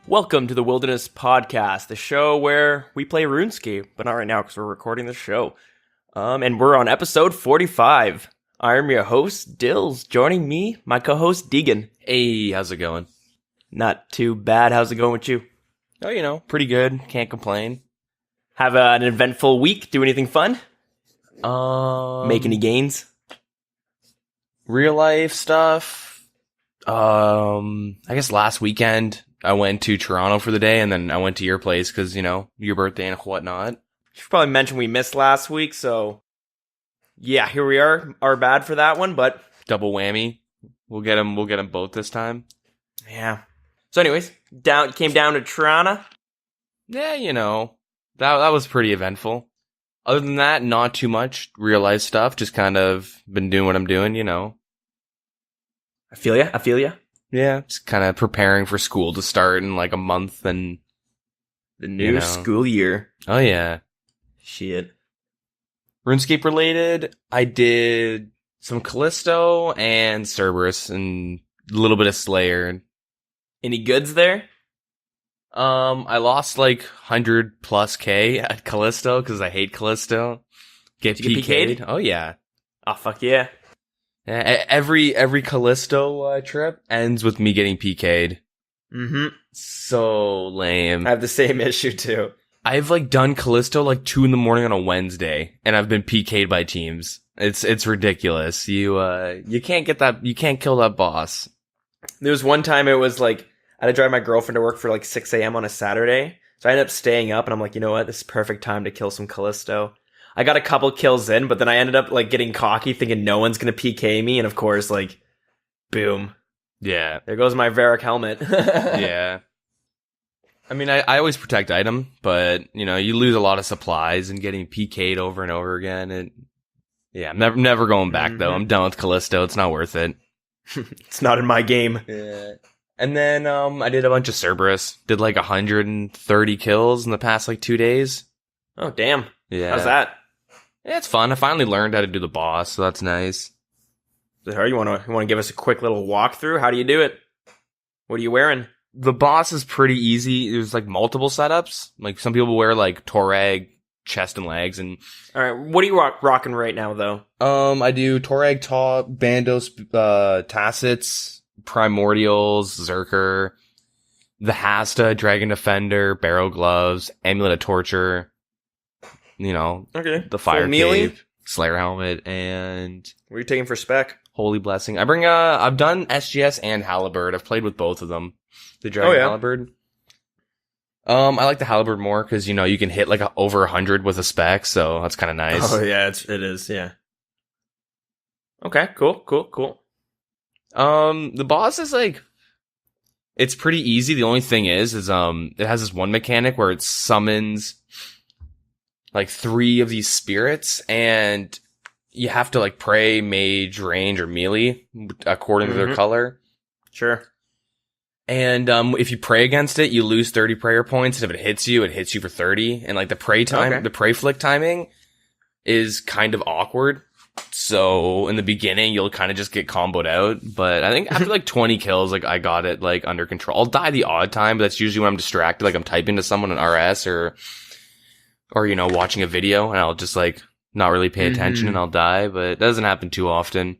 Welcome to the Wilderness Podcast, the show where we play Runescape, but not right now because we're recording the show. And we're on episode 45. I'm your host, Dills. Joining me, my co-host, Deegan. Hey, how's it going? Not too bad. How's it going with you? Oh, pretty good. Can't complain. Have an eventful week? Do anything fun? Make any gains? Real life stuff. I guess last weekend I went to Toronto for the day, and then I went to your place because, your birthday and whatnot. Should probably mention we missed last week, so yeah, here we are. Our bad for that one, but Double whammy. We'll get them both this time. yeah. So anyways, came down to Toronto. Yeah, that was pretty eventful. Other than that, not too much real life stuff. Just kind of been doing what I'm doing, I feel ya. Yeah, just kind of preparing for school to start in like a month and The new school year. Oh yeah. Shit. RuneScape related, I did some Callisto and Cerberus and a little bit of Slayer. Any goods there? I lost like 100 plus K at Callisto because I hate Callisto. Did you get PK'd? Oh yeah. Oh fuck yeah. Every Callisto trip ends with me getting PK'd. Mm-hmm. So lame. I have the same issue too. I've like done Callisto like 2 a.m. on a Wednesday, and I've been PK'd by teams. It's ridiculous. You can't get that. You can't kill that boss. There was one time it was like I had to drive my girlfriend to work for like 6 a.m. on a Saturday, so I ended up staying up, and I'm like, you know what? This is perfect time to kill some Callisto. I got a couple kills in, but then I ended up like getting cocky, thinking no one's gonna PK me, and of course, like, boom. Yeah. There goes my Varric helmet. Yeah. I mean, I always protect item, but, you lose a lot of supplies and getting PK'd over and over again. I'm never going back, though. I'm done with Callisto. It's not worth it. It's not in my game. Yeah. And then I did a bunch of Cerberus. Did like 130 kills in the past like 2 days. Oh, damn. Yeah. How's that? Yeah, it's fun. I finally learned how to do the boss, so that's nice. So you want to give us a quick little walkthrough? How do you do it? What are you wearing? The boss is pretty easy. There's like multiple setups. Like some people wear like Torag, chest and legs, and all right. What are you rocking right now, though? I do Torag top, Bandos, Tacits, Primordials, Zerker, the Hasta, Dragon Defender, Barrow Gloves, Amulet of Torture. Okay. The Fire melee? Cape, Slayer Helmet, and What are you taking for spec? Holy Blessing. I've done SGS and Halberd. I've played with both of them. The Dragon Halberd. I like the Halberd more because, you can hit like over 100 with a spec, so that's kind of nice. Oh, yeah, it is, yeah. Okay, cool. The boss is like, it's pretty easy. The only thing is it has this one mechanic where it summons like 3 of these spirits, and you have to like pray, mage, range, or melee according to their color. Sure. And if you pray against it, you lose 30 prayer points. And if it hits you for 30. And like the pray time, the pray flick timing is kind of awkward. So in the beginning, you'll kind of just get comboed out. But I think after like 20 kills, like I got it like under control. I'll die the odd time, but that's usually when I'm distracted. Like I'm typing to someone in RS or watching a video, and I'll just like not really pay attention and I'll die. But it doesn't happen too often.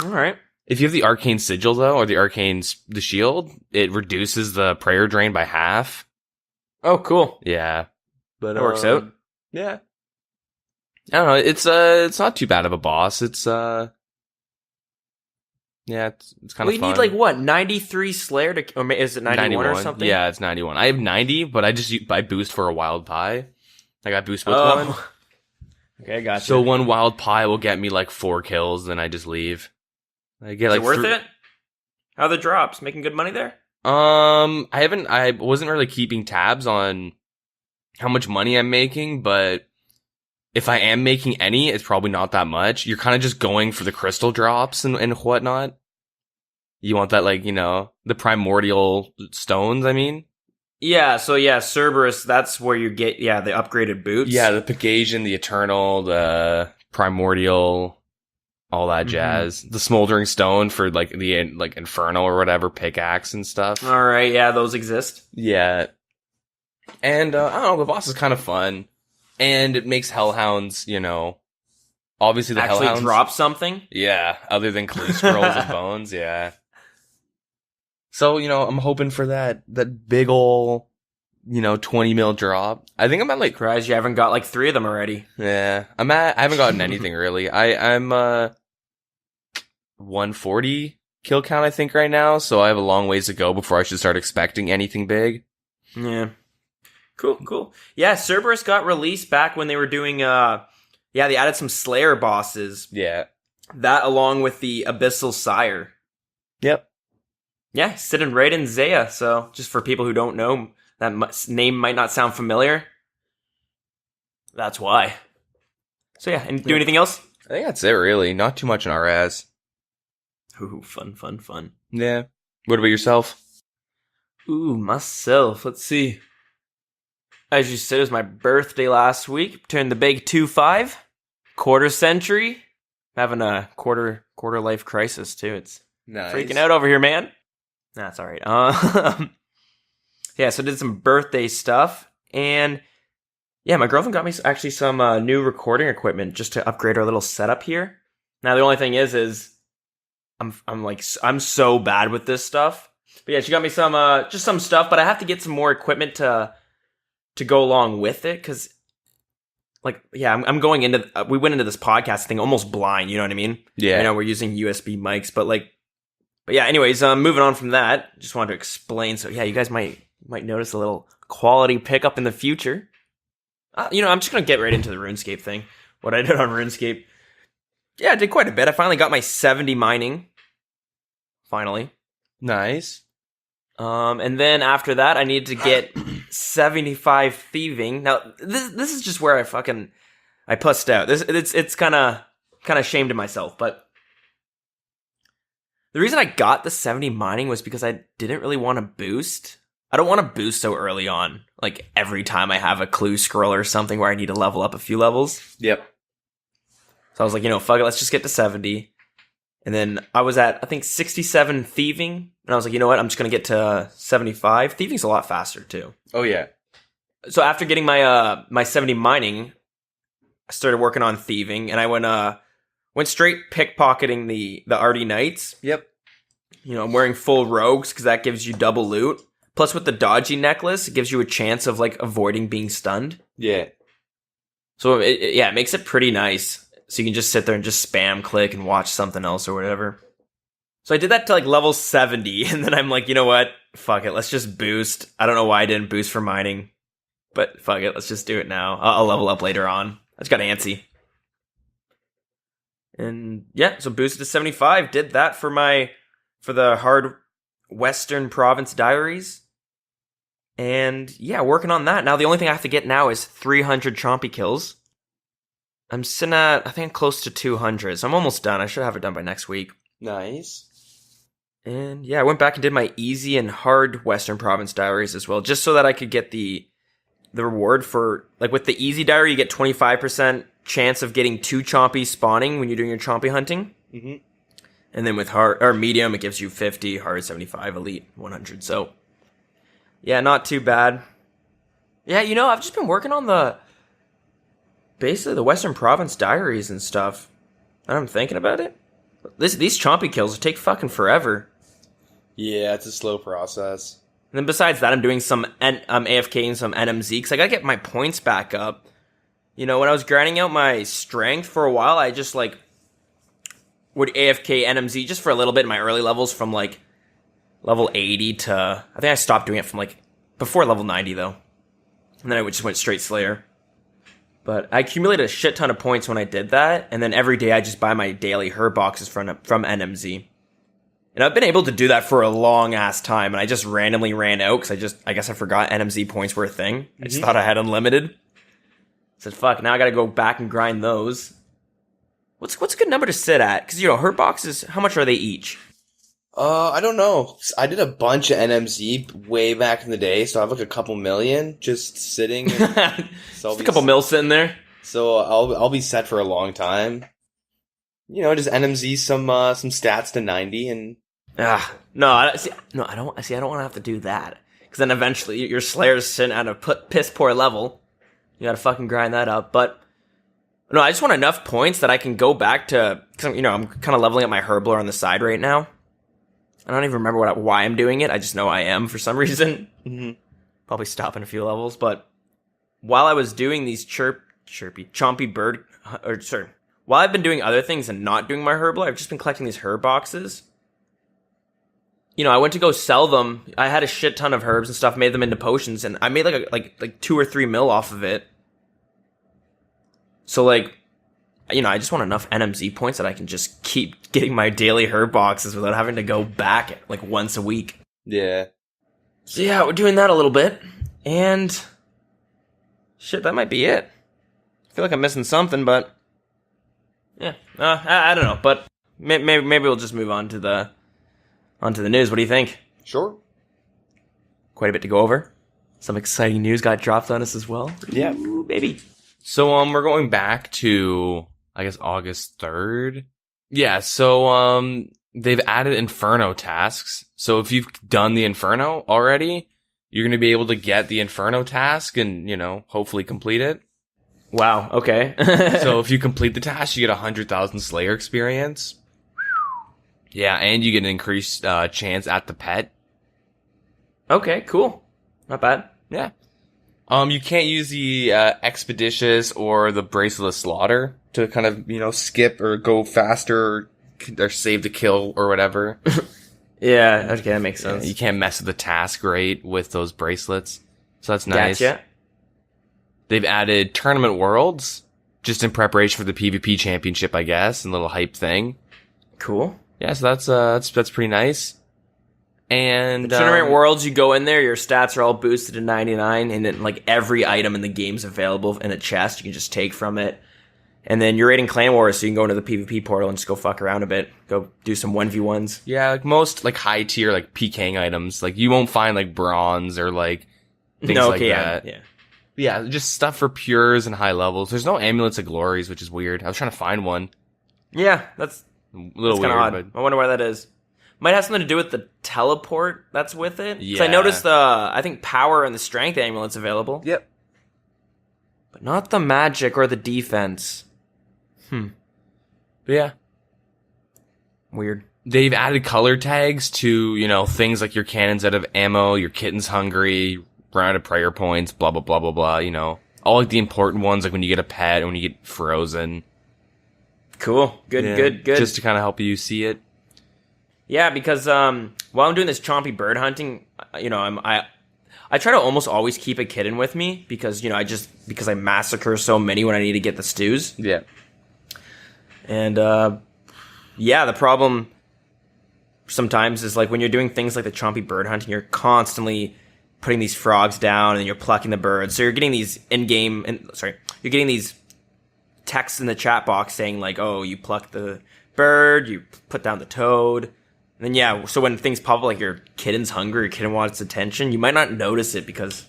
All right. If you have the Arcane Sigil, though, or the shield, it reduces the prayer drain by half. Oh, cool. Yeah. But that works out. Yeah. I don't know. It's not too bad of a boss. It's kind of fun. You need like what, 93 Slayer to, or is it 91 or something? Yeah, it's 91. I have 90, but I boost for a Wild Pie. I got boost with one. Okay, gotcha. So one Wild Pie will get me like 4 kills, then I just leave. I get Is like it worth it? How are the drops? Making good money there? I wasn't really keeping tabs on how much money I'm making, but if I am making any, it's probably not that much. You're kind of just going for the crystal drops and whatnot. You want that, like, the primordial stones, I mean? Yeah, so yeah, Cerberus, that's where you get, the upgraded boots. Yeah, the Pegasian, the Eternal, the Primordial. all that jazz. The smoldering stone for like the like Inferno or whatever pickaxe and stuff. All right, yeah, those exist. Yeah, and I don't know, the boss is kind of fun, and it makes hellhounds, you know, obviously the Actually hellhounds drop something. Yeah, other than clue scrolls and bones, yeah. So, you know, I'm hoping for that big ol', you know, 20 mil drop. I think I'm at like, Surprised you haven't got like 3 of them already. yeah, I haven't gotten anything really. I'm 140 kill count, I think, right now, so I have a long ways to go before I should start expecting anything big. Yeah. Cool. Yeah, Cerberus got released back when they were doing, yeah, they added some Slayer bosses. Yeah. That along with the Abyssal Sire. Yep. Yeah, sitting right in Zaya, so just for people who don't know, that name might not sound familiar. That's why. So yeah, and do anything else? I think that's it, really. Not too much in RS. Ooh, fun. Yeah. What about yourself? Ooh, myself. Let's see. As you said, it was my birthday last week. Turned the big 2-5. Quarter century. Having a quarter life crisis, too. It's Nice. freaking out over here, man. That's all right. Yeah, so did some birthday stuff. And yeah, my girlfriend got me actually some new recording equipment just to upgrade our little setup here. Now, the only thing is I'm so bad with this stuff. But yeah, she got me some just some stuff, but I have to get some more equipment to go along with it, because like, yeah, I'm going into we went into this podcast thing almost blind, you know what I mean? Yeah. I know we're using USB mics, but yeah, anyways, moving on from that, just wanted to explain. So yeah, you guys might notice a little quality pickup in the future. You know, I'm just gonna get right into the RuneScape thing. What I did on RuneScape. Yeah, I did quite a bit. I finally got my 70 mining. Finally. Nice. And then after that, I needed to get 75 thieving. Now, this is just where I pussed out. It's kind of ashamed of myself, but the reason I got the 70 mining was because I didn't really want to boost. I don't want to boost so early on, like every time I have a clue scroll or something where I need to level up a few levels. Yep. So I was like, you know, fuck it, let's just get to 70. And then I was at, I think, 67 thieving. And I was like, you know what? I'm just going to get to 75. Thieving's a lot faster, too. Oh, yeah. So after getting my 70 mining, I started working on thieving. And I went straight pickpocketing the Arty Knights. Yep. You know, I'm wearing full rogues because that gives you double loot. Plus, with the dodgy necklace, it gives you a chance of, like, avoiding being stunned. Yeah. So, it makes it pretty nice. So you can just sit there and just spam click and watch something else or whatever. So I did that to like level 70, and then I'm like, you know what? Fuck it, let's just boost. I don't know why I didn't boost for mining, but fuck it, let's just do it now. I'll level up later on. I just got antsy. And yeah, so boosted to 75. Did that for the hard Western Province Diaries. And yeah, working on that. Now the only thing I have to get now is 300 chompy kills. I'm sitting at, I think, close to 200, so I'm almost done. I should have it done by next week. Nice. And yeah, I went back and did my easy and hard Western Province Diaries as well, just so that I could get the reward for, like with the easy diary, you get 25% chance of getting 2 chompies spawning when you're doing your chompy hunting. Mm-hmm. And then with hard or medium, it gives you 50, hard 75, elite 100. So yeah, not too bad. Yeah, you know, I've just been working on basically the Western Province Diaries and stuff. And I'm thinking about it. These chompy kills take fucking forever. Yeah, it's a slow process. And then besides that, I'm doing some AFK and some NMZ because I gotta get my points back up. You know, when I was grinding out my strength for a while, I just like would AFK NMZ just for a little bit in my early levels from like level 80 to, I think I stopped doing it from like before level 90 though. And then I just went straight Slayer. But I accumulated a shit ton of points when I did that, and then every day I just buy my daily herb boxes from NMZ. And I've been able to do that for a long ass time, and I just randomly ran out because I guess I forgot NMZ points were a thing. I just thought I had unlimited. I said, fuck, now I gotta go back and grind those. What's a good number to sit at? Because, you know, herb boxes, how much are they each? I don't know. I did a bunch of NMZ way back in the day, so I have like a couple million just sitting. So just a couple mil sitting there. So I'll be set for a long time. just NMZ some stats to 90 and No, I don't want to have to do that because then eventually your Slayer's sitting at a piss poor level. You got to fucking grind that up. But no, I just want enough points that I can go back to. Cause, I'm kind of leveling up my Herbler on the side right now. I don't even remember why I'm doing it. I just know I am for some reason. Mm-hmm. Probably stopping a few levels, but while I was doing these chompy bird, while I've been doing other things and not doing my Herbler, I've just been collecting these herb boxes. I went to go sell them. I had a shit ton of herbs and stuff, made them into potions, and I made like 2 or 3 mil off of it. So I just want enough NMZ points that I can just keep getting my daily herb boxes without having to go back like once a week. Yeah. So yeah, we're doing that a little bit, and shit, that might be it. I feel like I'm missing something, but yeah, I don't know. But maybe we'll just move on to the news. What do you think? Sure. Quite a bit to go over. Some exciting news got dropped on us as well. Yeah. Ooh, baby. So we're going back to I guess August 3rd. Yeah, so they've added Inferno tasks. So if you've done the Inferno already, you're going to be able to get the Inferno task and, hopefully complete it. Wow, okay. So if you complete the task, you get 100,000 Slayer experience. Yeah, and you get an increased chance at the pet. Okay, cool. Not bad. Yeah. You can't use the Expeditious or the Bracelet of Slaughter to kind of, skip or go faster or save the kill or whatever. Yeah, okay, that makes sense. You can't mess with the task rate with those bracelets. So that's nice. Gotcha. They've added Tournament Worlds, just in preparation for the PvP Championship, I guess, and a little hype thing. Cool. Yeah, so that's pretty nice. And the Tournament Worlds, you go in there, your stats are all boosted to 99, and then every item in the game's available in a chest. You can just take from it. And then you're raiding Clan Wars, so you can go into the PvP portal and just go fuck around a bit. Go do some 1v1s. Yeah, most high tier PKing items, you won't find bronze or things that. Yeah. Yeah, just stuff for pures and high levels. There's no amulets of glories, which is weird. I was trying to find one. Yeah, that's a little weird. Odd. But I wonder why that is. Might have something to do with the teleport that's with it. Yeah. I noticed I think power and the strength amulet's available. Yep. But not the magic or the defense. But yeah. Weird. They've added color tags to, things like your cannons out of ammo, your kitten's hungry, run out of prayer points, blah, blah, blah, blah, blah, all the important ones, when you get a pet and when you get frozen. Cool. Good. Just to kind of help you see it. Yeah, because while I'm doing this chompy bird hunting, I try to almost always keep a kitten with me because because I massacre so many when I need to get the stews. Yeah. And the problem sometimes is when you're doing things like the chompy bird hunting, you're constantly putting these frogs down and you're plucking the birds. So you're getting these you're getting these texts in the chat box saying oh, you plucked the bird, you put down the toad. And then, so when things pop up your kitten's hungry, your kitten wants attention, you might not notice it because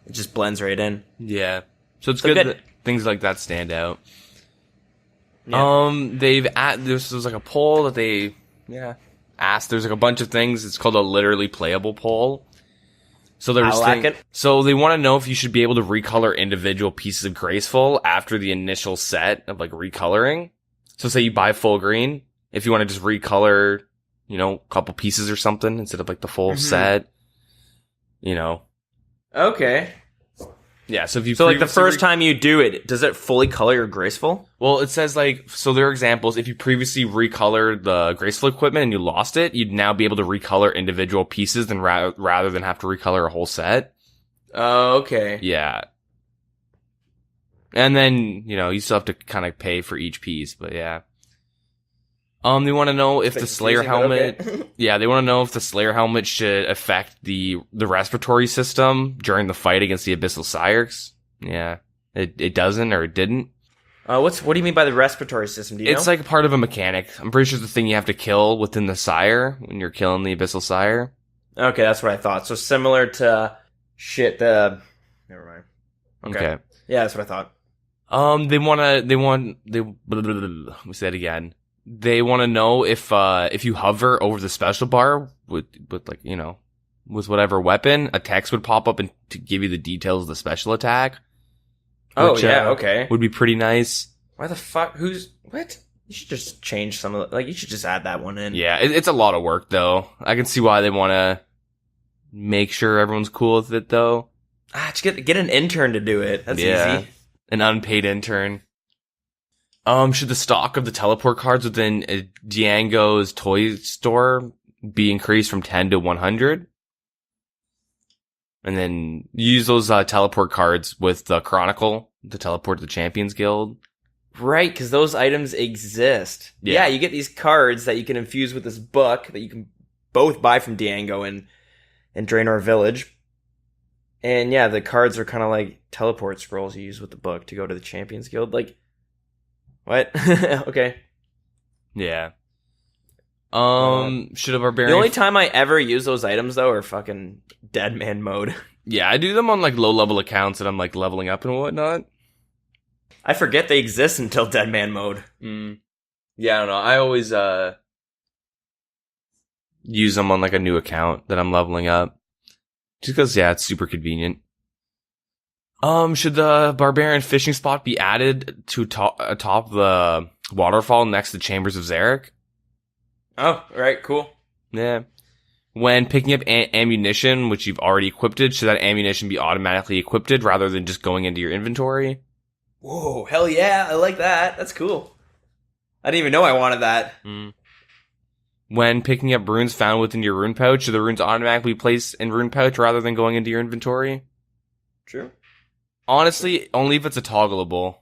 it just blends right in. Yeah. So it's good that things like that stand out. Yeah. This was a poll that they asked. There's a bunch of things. It's called a literally playable poll. So there's So they want to know if you should be able to recolor individual pieces of Graceful after the initial set of recoloring. So say you buy full green, if you want to just recolor, a couple pieces or something instead of the full set, Okay. Yeah, so if you the first time you do it, does it fully color your Graceful? Well, it says so there are examples. If you previously recolored the Graceful equipment and you lost it, you'd now be able to recolor individual pieces rather than have to recolor a whole set. Oh, okay. Yeah. And then, you still have to kind of pay for each piece, but yeah. They want to know if the Slayer helmet... Okay. Yeah, they want to know if the Slayer helmet should affect the respiratory system during the fight against the Abyssal Sires. Yeah. It doesn't, or it didn't. What do you mean by the respiratory system? Do you know? It's part of a mechanic. I'm pretty sure it's the thing you have to kill within the Sire when you're killing the Abyssal Sire. Okay, that's what I thought. So similar to... Never mind. Okay. Yeah, that's what I thought. Let me say it again. They want to know if you hover over the special bar with like, you know, with whatever weapon, a text would pop up and to give you the details of the special attack. Oh, yeah, okay. Would be pretty nice. Why the fuck? What? You should just change some of you should just add that one in. Yeah, it's a lot of work, though. I can see why they want to make sure everyone's cool with it, though. Just get an intern to do it. That's easy. An unpaid intern. Should the stock of the teleport cards within Django's toy store be increased from 10 to 100? And then use those teleport cards with the Chronicle to teleport to the Champions Guild. Right, because those items exist. Yeah, you get these cards that you can infuse with this book that you can both buy from Django and Draenor Village. And yeah, the cards are kind of like teleport scrolls you use with the book to go to the Champions Guild. Like, what? Okay. Yeah. Should a barbarian... The only time I ever use those items, though, are fucking dead man mode. Yeah, I do them on, like, low-level accounts that I'm, like, leveling up and whatnot. I forget they exist until dead man mode. Yeah, I don't know. I always, use them on, like, a new account that I'm leveling up. Just because, yeah, it's super convenient. Should the barbarian fishing spot be added to atop the waterfall next to Chambers of Zarek? Oh, right, cool. Yeah. When picking up ammunition, which you've already equipped, should that ammunition be automatically equipped rather than just going into your inventory? Whoa, hell yeah, I like that. That's cool. I didn't even know I wanted that. When picking up runes found within your rune pouch, should the runes automatically be placed in rune pouch rather than going into your inventory? True. Honestly, only if it's a toggleable.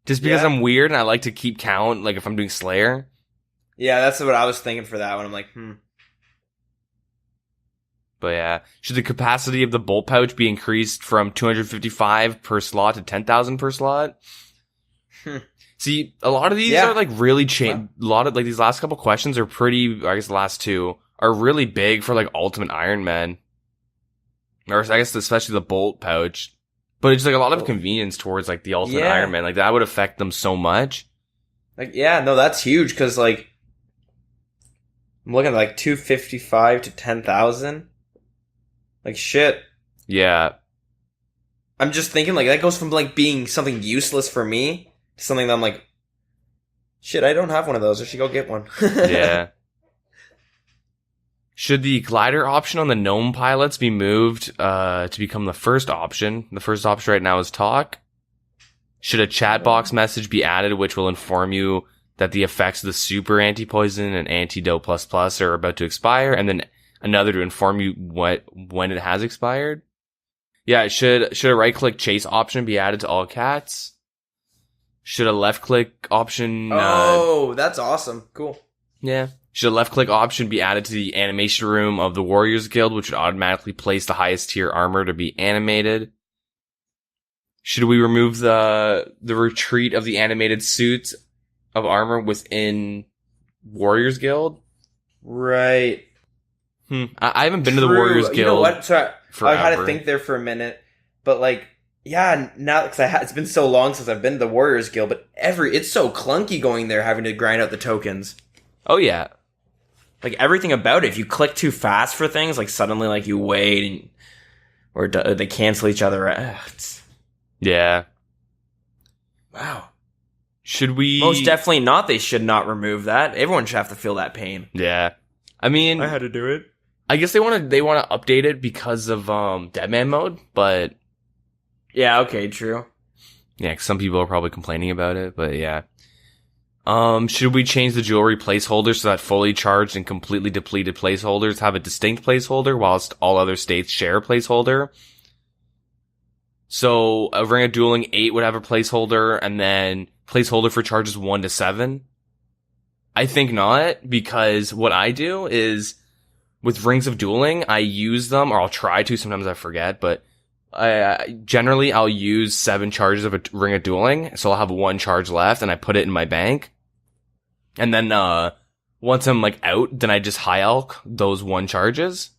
Just because I'm weird and I like to keep count, like if I'm doing Slayer. Yeah, that's what I was thinking for that one. I'm like, But yeah, should the capacity of the bolt pouch be increased from 255 per slot to 10,000 per slot? See, a lot of these are like really a lot of like these last couple questions are pretty. I guess the last two are really big for like Ultimate Iron Man, or I guess especially the bolt pouch. But it's like a lot of convenience towards like the Ultimate Iron Man. Like that would affect them so much. Like no, that's huge because like I'm looking at like 255 to 10,000. Like shit. Yeah. I'm just thinking like that goes from like being something useless for me to something that I'm like, shit, I don't have one of those. I should go get one. Yeah. Should the glider option on the gnome pilots be moved to become the first option? The first option right now is talk. Should a chat box message be added which will inform you that the effects of the super anti-poison and antidote plus plus are about to expire, and then another to inform you when it has expired? Yeah, should a right-click chase option be added to all cats? Should a left-click option... that's awesome. Cool. Yeah. Should a left-click option be added to the animation room of the Warriors Guild, which would automatically place the highest tier armor to be animated? Should we remove the retreat of the animated suits of armor within Warriors Guild? Right. I haven't been to the Warriors Guild. You know what? Sorry, forever. I had to think there for a minute, but like, yeah, now because it's been so long since I've been to the Warriors Guild, but it's so clunky going there, having to grind out the tokens. Oh yeah, like everything about it. If you click too fast for things, like suddenly, like you wait or they cancel each other. Yeah. Wow. Should we? Most definitely not. They should not remove that. Everyone should have to feel that pain. Yeah. I mean, I had to do it. I guess they want to update it because of Deadman mode, but yeah, okay, true. Yeah, 'cause some people are probably complaining about it, but yeah. Should we change the jewelry placeholder so that fully charged and completely depleted placeholders have a distinct placeholder whilst all other states share a placeholder? So a Ring of Dueling 8 would have a placeholder, and then placeholder for charges 1 to 7. I think not, because what I do is with Rings of Dueling, I use them, or I'll try to, sometimes I forget, but generally I'll use 7 charges of a Ring of Dueling, so I'll have 1 charge left, and I put it in my bank. And then, once I'm like out, then I just high alch those 1 charges.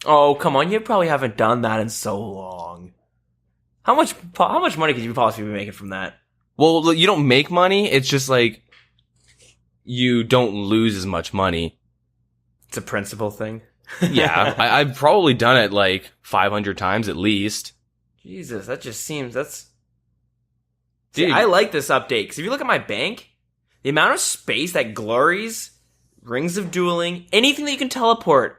Oh, come on, you probably haven't done that in so long. How much money could you possibly be making from that? Well, you don't make money, it's just like, you don't lose as much money. It's a principle thing. Yeah, I've probably done it like 500 times at least. Jesus, that just seems Dude, Dude. I like this update because if you look at my bank, the amount of space that glories, rings of dueling, anything that you can teleport,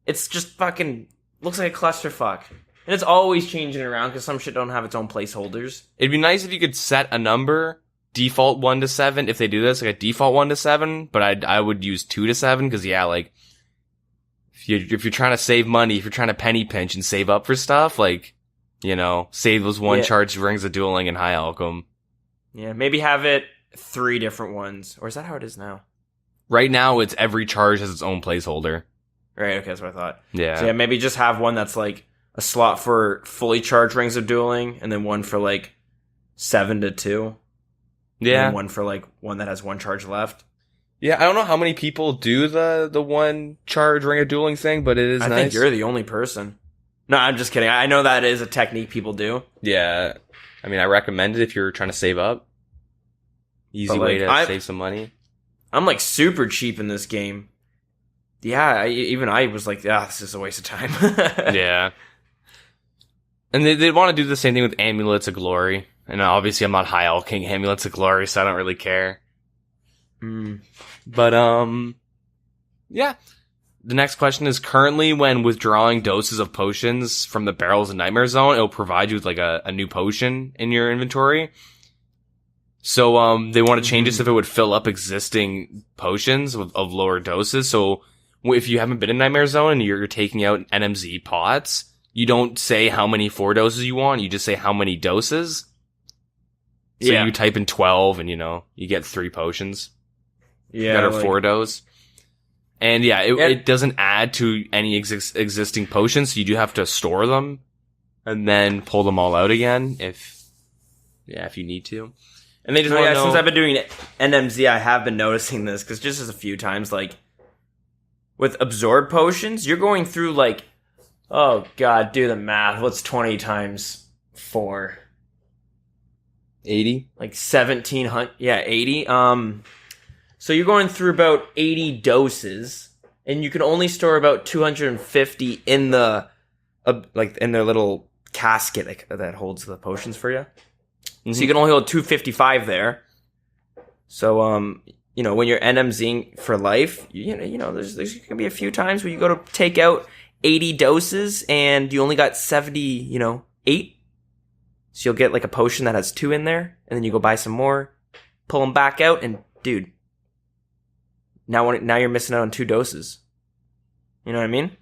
it's just fucking looks like a clusterfuck. And it's always changing around because some shit don't have its own placeholders. It'd be nice if you could set a number, default 1 to 7. If they do this, like a default 1 to 7, but I would use 2 to 7 because yeah, like if you're trying to save money, if you're trying to penny pinch and save up for stuff, like save those one charge rings of dueling and high alchem. Yeah, maybe have it 3 different ones, or is that how it is now? Right now, it's every charge has its own placeholder. Right. Okay, that's what I thought. Yeah. So yeah, maybe just have one that's like a slot for fully charged rings of dueling, and then one for like 7 to 2. Yeah. And one for like one that has 1 charge left. Yeah, I don't know how many people do the 1 charge ring of dueling thing, but it is nice. I think you're the only person. No, I'm just kidding. I know that is a technique people do. Yeah. I mean, I recommend it if you're trying to save up. Easy way to save some money. I'm like super cheap in this game. Yeah, I was like, this is a waste of time. Yeah. And they want to do the same thing with Amulets of Glory. And obviously I'm not high alching Amulets of Glory, so I don't really care. But, yeah. The next question is, currently when withdrawing doses of potions from the barrels of Nightmare Zone, it'll provide you with like a new potion in your inventory. So, they want to change this if it would fill up existing potions of lower doses. So, if you haven't been in Nightmare Zone and you're taking out NMZ pots, you don't say how many 4 doses you want, you just say how many doses. So you type in 12 and, you get 3 potions. Yeah. That are 4 dose. And yeah, it doesn't add to any existing potions, so you do have to store them and then pull them all out again if you need to. And they just want to know, since I've been doing NMZ, I have been noticing this because just as a few times, like with absorb potions, you're going through like, oh god, do the math. What's 20 times 4? 80? Like 1700. Yeah, 80. So you're going through about 80 doses, and you can only store about 250 in the, in their little casket that holds the potions for you. Mm-hmm. So you can only hold 255 there. So, when you're NMZing for life, there's going to be a few times where you go to take out 80 doses, and you only got 70, 8. So you'll get like a potion that has 2 in there, and then you go buy some more, pull them back out, and dude, now you're missing out on 2 doses. You know what I mean?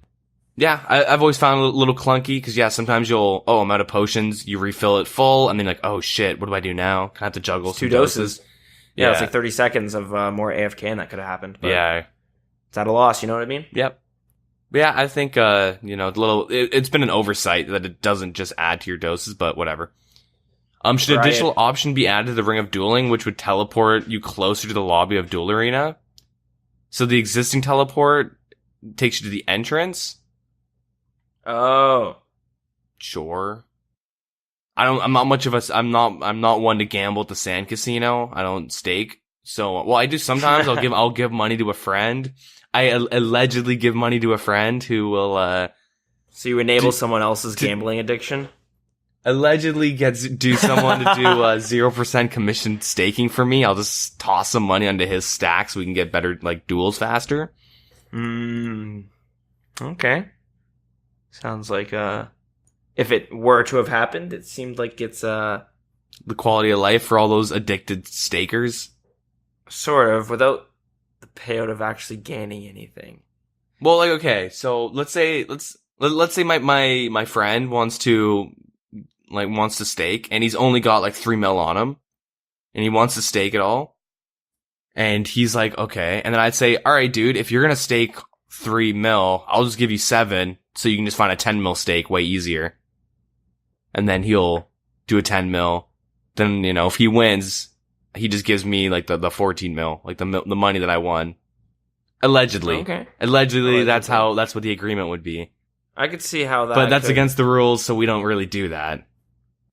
Yeah, I've always found it a little clunky because sometimes I'm out of potions, you refill it full, and then like, oh shit, what do I do now? Can I have to juggle some 2 doses? Yeah, it's like 30 seconds of more AFK, and that could have happened. But yeah, it's at a loss. You know what I mean? Yep. Yeah, I think it's been an oversight that it doesn't just add to your doses, but whatever. Should an additional option be added to the Ring of Dueling, which would teleport you closer to the lobby of Duel Arena? So the existing teleport takes you to the entrance? Oh. Sure. I'm not one to gamble at the sand casino. I don't stake. So, well, I do sometimes. I'll give money to a friend. I allegedly give money to a friend who will, So you enable someone else's gambling addiction? Allegedly do someone to do 0% commission staking for me. I'll just toss some money onto his stack so we can get better like duels faster. Okay. Sounds like if it were to have happened, it seemed like it's the quality of life for all those addicted stakers. Sort of, without the payout of actually gaining anything. Well, like okay, so let's say my friend wants to stake, and he's only got like 3 mil on him, and he wants to stake it all, and he's like, okay, and then I'd say, all right, dude, if you're gonna stake 3 mil, I'll just give you 7, so you can just find a 10 mil stake way easier, and then he'll do a 10 mil. Then if he wins, he just gives me like the 14 mil, like the money that I won. Allegedly, okay. Allegedly, that's what the agreement would be. I could see how that. But that's against the rules, so we don't really do that.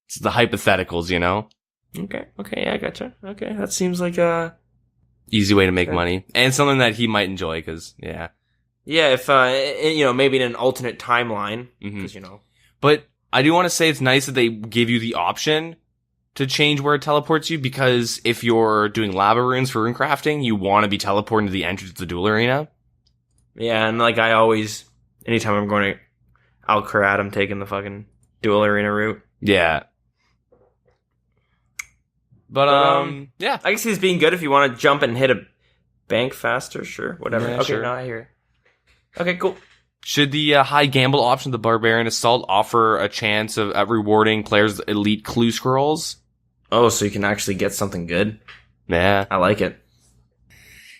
It's the hypotheticals, Okay, yeah, I gotcha. Okay, that seems like Easy way to make money. And something that he might enjoy, because, yeah. Yeah, if, maybe in an alternate timeline, because, But I do want to say it's nice that they give you the option to change where it teleports you, because if you're doing lava runes for rune crafting, you want to be teleporting to the entrance of the duel arena. Yeah, and like I always, anytime I'm going to Alcarat, I'm taking the fucking duel arena route. Yeah. But, yeah. I guess he's being good if you want to jump and hit a bank faster, sure, whatever. Yeah, okay, sure. no, I hear it. Okay, cool. Should the high gamble option of the Barbarian Assault offer a chance of rewarding players' elite clue scrolls? Oh, so you can actually get something good? Yeah. I like it.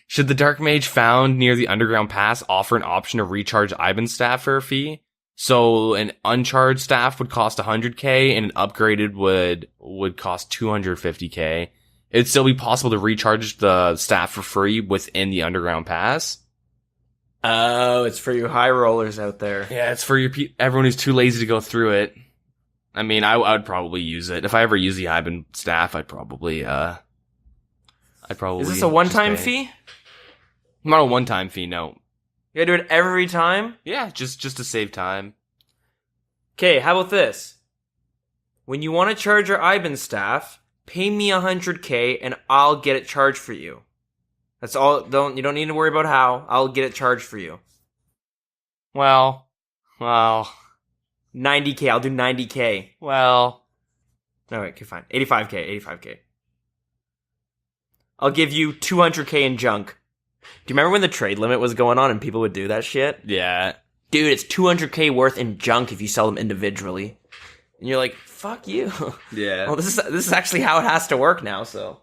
Should the Dark Mage found near the Underground Pass offer an option to recharge Ivan staff for a fee? So an uncharged staff would cost 100k and an upgraded would cost 250k. It'd still be possible to recharge the staff for free within the Underground Pass. Oh, it's for you high rollers out there. Yeah, it's for everyone who's too lazy to go through it. I mean, I would probably use it. If I ever use the Ivan staff, I'd probably Is this a one-time fee? Not a one-time fee, no. You gotta do it every time? Yeah, just to save time. Okay, how about this? When you want to charge your Ivan staff, pay me 100k and I'll get it charged for you. That's all. You don't need to worry about how. I'll get it charged for you. Well. 90k. I'll do 90k. Well. No, wait, okay, fine. 85k. I'll give you 200k in junk. Do you remember when the trade limit was going on and people would do that shit? Yeah. Dude, it's 200k worth in junk if you sell them individually. And you're like, fuck you. Yeah. Well, this is actually how it has to work now, so.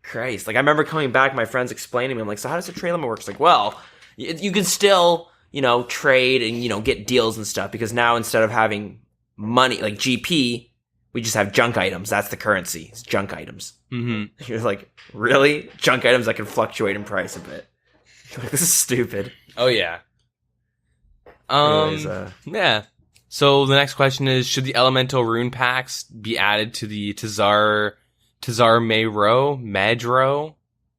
Christ. Like, I remember coming back, my friends explaining to me, I'm like, so how does the trade limit work? It's like, well, you can still, trade and, get deals and stuff, because now instead of having money, like GP, we just have junk items. That's the currency. It's junk items. Mm-hmm. You're like, really? Junk items that can fluctuate in price a bit. You're like, this is stupid. Oh, yeah. Anyways, yeah. So the next question is, should the elemental rune packs be added to the Tazar Madro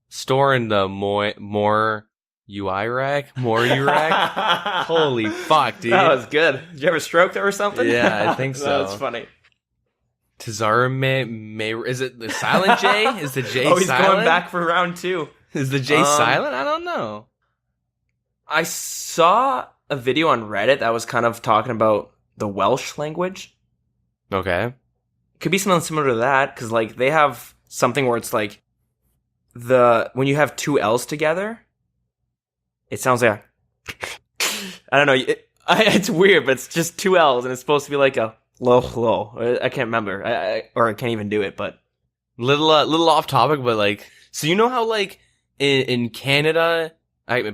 store in the more UI rack? Holy fuck, dude. That was good. Did you have a stroke there or something? Yeah, I think so. That was funny. Tazar is it the silent J? Is the J silent? Oh, he's silent? going back for round 2. Is the J silent? I don't know. I saw a video on Reddit that was kind of talking about the Welsh language. Okay. Could be something similar to that, because like they have something where it's like when you have two L's together, it sounds like I don't know. It's weird, but it's just two L's, and it's supposed to be like a low. I can't remember, or I can't even do it. But little off topic, but like, so you know how like in Canada,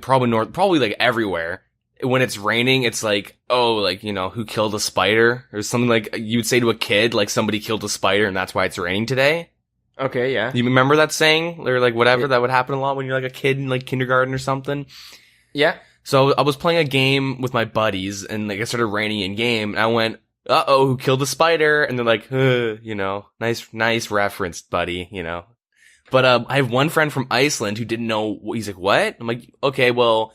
probably like everywhere, when it's raining, it's like, oh, like, who killed a spider? Or something like you would say to a kid, like somebody killed a spider and that's why it's raining today. Okay, yeah. You remember that saying? Or like whatever, that would happen a lot when you're like a kid in like kindergarten or something? Yeah. So I was playing a game with my buddies and like it started raining in game and I went, uh-oh, who killed the spider? And they're like, nice reference, buddy, But I have one friend from Iceland who didn't know. He's like, what? I'm like, okay, well,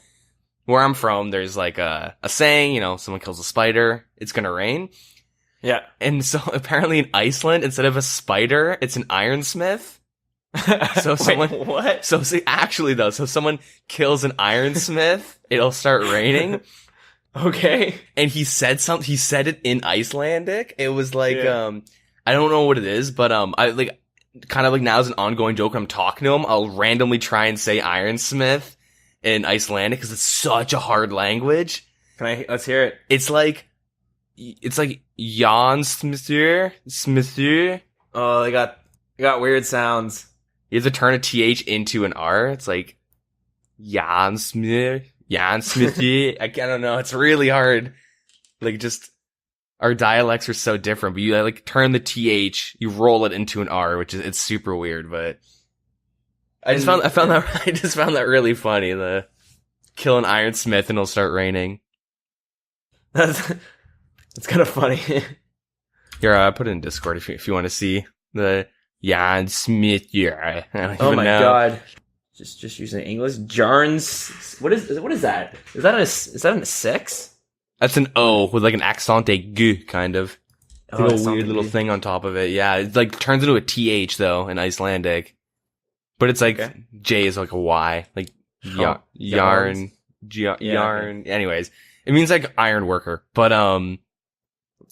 where I'm from, there's like a saying, someone kills a spider, it's gonna rain. Yeah. And so apparently in Iceland, instead of a spider, it's an ironsmith. So someone, what? So actually though, so someone kills an ironsmith, it'll start raining. Okay. And he said it in Icelandic. It was like, I don't know what it is, but I like, kind of like now as an ongoing joke when I'm talking to him, I'll randomly try and say ironsmith in Icelandic because it's such a hard language. Let's hear it. It's like Jansmithur. Oh, they got weird sounds. You have to turn a TH into an R. It's like Jansmithur. I don't know. It's really hard. Like just our dialects are so different, but you like turn the TH, you roll it into an R, it's super weird, but I just found that really funny. The kill an ironsmith and it'll start raining. That's kind of funny. Here, I put it in Discord if you want to see the Jan Smith. Yeah. Oh my god. Just using English. Jarns. What is that? Is that a 6? That's an O with like an accent g kind of. It's like a weird little G. thing on top of it. Yeah, it like turns into a TH though in Icelandic. But it's like J is like a Y. Like yarn. Yarn. Anyways, it means like iron worker. But a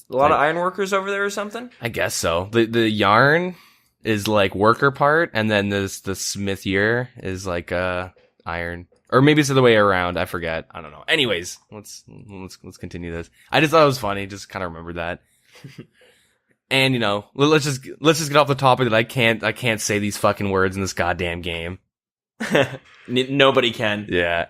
lot of iron workers over there or something? I guess so. The yarn is like worker part, and then the smith year is like iron. Or maybe it's the other way around. I forget. I don't know. Anyways, let's continue this. I just thought it was funny. Just kind of remembered that. And let's just get off the topic that I can't say these fucking words in this goddamn game. Nobody can. Yeah.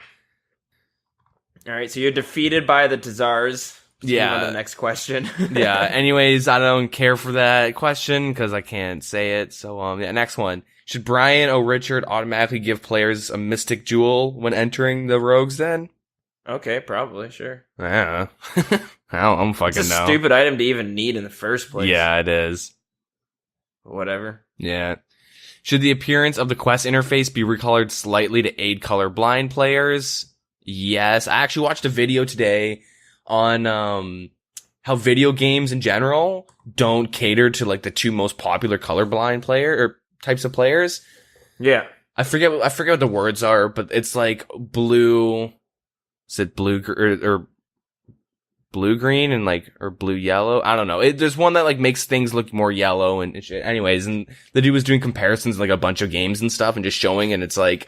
All right. So you're defeated by the Tazars. Yeah. Move on to the next question. Yeah. Anyways, I don't care for that question because I can't say it. So next one. Should Brian O'Richard automatically give players a mystic jewel when entering the rogues den? Okay, probably, sure. Yeah. I don't fucking know. It's a stupid item to even need in the first place. Yeah, it is. Whatever. Yeah. Should the appearance of the quest interface be recolored slightly to aid colorblind players? Yes. I actually watched a video today on how video games in general don't cater to like the two most popular colorblind types of players. Yeah. I forget what the words are, but it's like blue. Is it blue or blue green and like or blue yellow? I don't know. There's one that like makes things look more yellow and shit. Anyways, and the dude was doing comparisons like a bunch of games and stuff and just showing, and it's like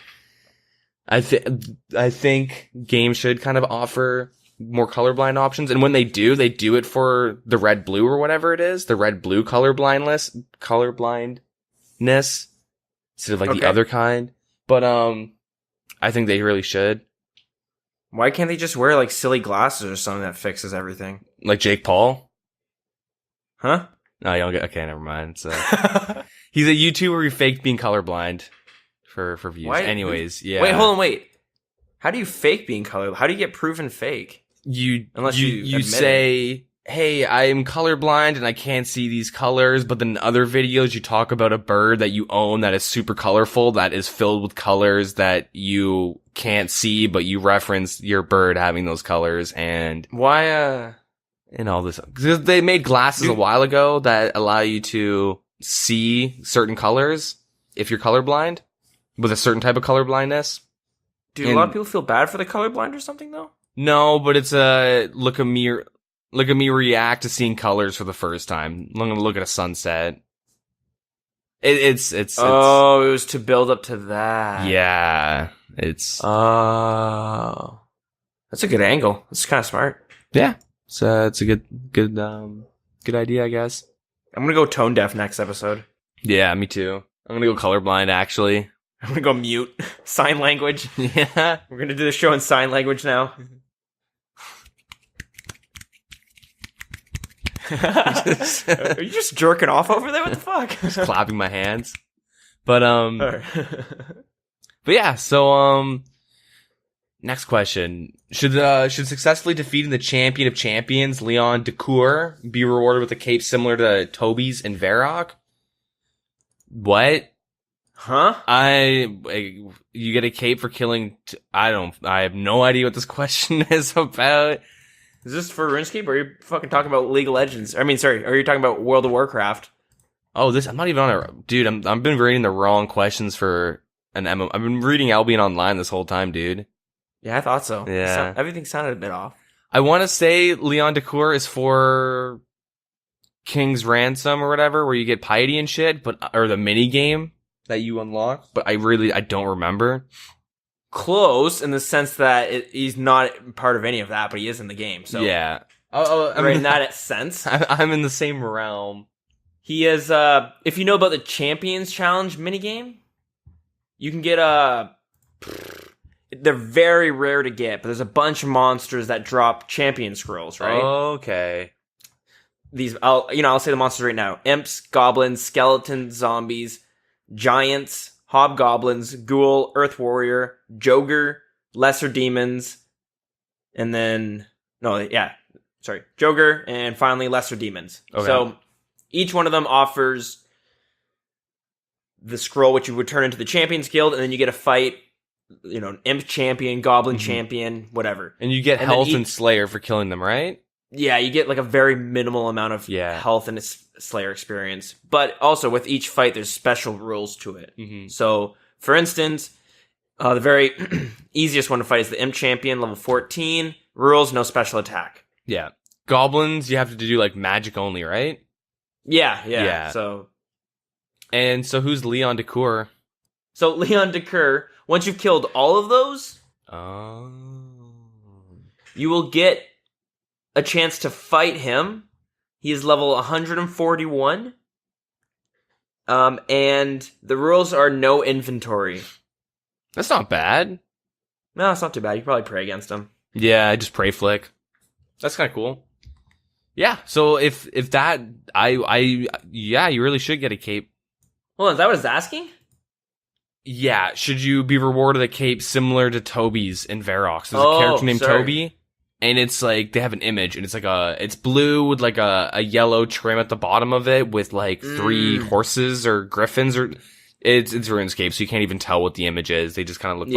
I think games should kind of offer more colorblind options, and when they do it for the red blue or whatever it is, the red blue colorblindness instead of like the other kind. But I think they really should. Why can't they just wear like silly glasses or something that fixes everything? Like Jake Paul? Huh? No, you don't get. Okay, never mind. So he's a YouTuber who faked being colorblind for views. Why? Anyways, yeah. Wait, hold on, wait. How do you fake being colorblind? How do you get proven fake? Unless you say, hey, I am colorblind and I can't see these colors, but then in other videos you talk about a bird that you own that is super colorful, that is filled with colors that you can't see, but you reference your bird having those colors. And why and all this, because they made glasses a while ago that allow you to see certain colors if you're colorblind with a certain type of colorblindness. Do a lot of people feel bad for the colorblind or something though? No, but it's a look at me react to seeing colors for the first time. I'm gonna look at a sunset. It's it was to build up to that. Yeah, it's that's a good angle. It's kind of smart. Yeah, so it's a good idea, I guess. I'm gonna go tone deaf next episode. Yeah, me too. I'm gonna go colorblind actually. I'm gonna go mute. Sign language. Yeah, we're gonna do the show in sign language now. Are you just jerking off over there? What the fuck? Just clapping my hands. But right. But yeah, so next question. Should successfully defeating the champion of champions, Leon Decour, be rewarded with a cape similar to Toby's and Varrock? What? Huh? You get a cape for killing I have no idea what this question is about. Is this for RuneScape, or are you fucking talking about League of Legends? I mean, sorry, are you talking about World of Warcraft? Oh, I'm not even on a... Dude, I've been reading the wrong questions for an MMO. I've been reading Albion Online this whole time, dude. Yeah, I thought so. Yeah. Everything sounded a bit off. I want to say Leon Decour is for King's Ransom or whatever, where you get piety and shit, or the mini game that you unlock, but I don't remember. Close in the sense that he's not part of any of that, but he is in the game. So yeah, in that sense, I'm in the same realm. He is. If you know about the Champions Challenge minigame, you can get they're very rare to get, but there's a bunch of monsters that drop champion scrolls, right? Okay. I'll say the monsters right now: imps, goblins, skeletons, zombies, giants, hobgoblins, ghoul, earth warrior, Joger, lesser demons, and then Joger, and finally lesser demons. Okay. So each one of them offers the scroll, which you would turn into the Champions Guild, and then you get a fight, an Imp Champion, Goblin Champion, whatever. And you get health and Slayer for killing them, right? Yeah, you get like a very minimal amount of health and Slayer experience. But also with each fight, there's special rules to it. Mm-hmm. So, for instance, the very easiest one to fight is the Imp Champion, level 14. Rules, no special attack. Yeah. Goblins, you have to do like magic only, right? Yeah. So who's Leon Decour? So Leon Decour, once you've killed all of those, you will get a chance to fight him. He is level 141. And the rules are no inventory. That's not bad. No, it's not too bad. You can probably pray against him. Yeah, I just pray flick. That's kind of cool. Yeah, so if that, you really should get a cape. Hold on, is that what it's asking? Yeah, should you be rewarded a cape similar to Toby's in Varrox? There's a character named Toby, and it's like, they have an image, and it's like it's blue with like a yellow trim at the bottom of it with like 3 horses or griffins, or it's RuneScape, so you can't even tell what the image is. They just kind of look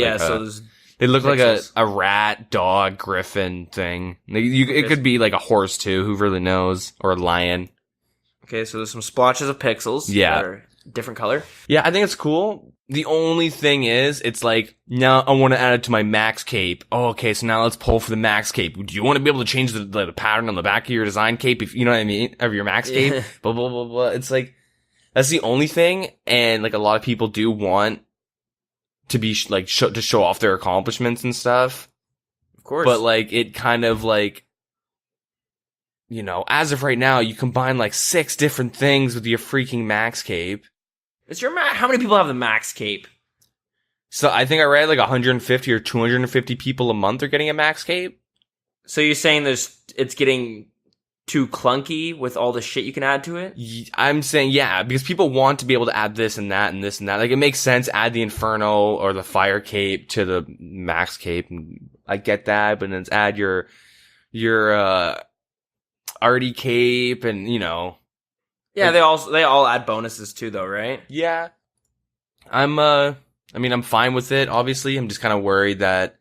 they look pixels. Like a rat, dog, griffin thing. It could be like a horse too, who really knows, or a lion. Okay, so there's some splotches of pixels. Yeah. That are different color. Yeah, I think it's cool. The only thing is, it's like, now I want to add it to my max cape. Oh, okay, so now let's pull for the max cape. Do you want to be able to change the pattern on the back of your design cape, if you know what I mean, of your max cape? Blah, blah, blah, blah. It's like, that's the only thing, and like a lot of people do want to be to show off their accomplishments and stuff. Of course. But like, it kind of like, as of right now, you combine like 6 different things with your freaking max cape. How many people have the max cape? So I think I read like 150 or 250 people a month are getting a max cape. So you're saying it's getting too clunky with all the shit you can add to it? I'm saying, yeah, because people want to be able to add this and that and this and that. Like, it makes sense, add the Inferno or the Fire Cape to the Max Cape. I get that, but then add your Artie Cape and, Yeah, like, they all add bonuses too, though, right? Yeah. I'm fine with it, obviously. I'm just kind of worried that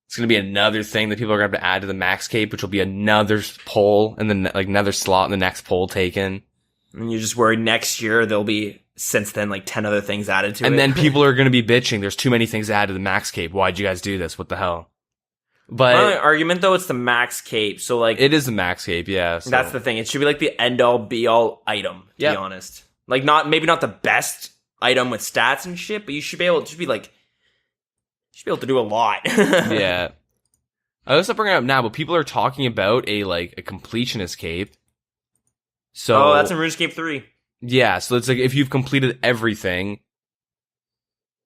it's going to be another thing that people are going to have to add to the max cape, which will be another poll and then like another slot in the next poll taken. And you're just worried next year there'll be, since then, like 10 other things added to it. And then people are going to be bitching. There's too many things added to the max cape. Why'd you guys do this? What the hell? But my argument though, it's the max cape. So like, it is the max cape. Yeah. So. That's the thing. It should be like the end all be all item, to be honest. Like maybe not the best item with stats and shit, but you should be able to to do a lot. Yeah. I was bringing it up now, but people are talking about a completionist cape. So that's in RuneScape 3. Yeah, so it's like if you've completed everything,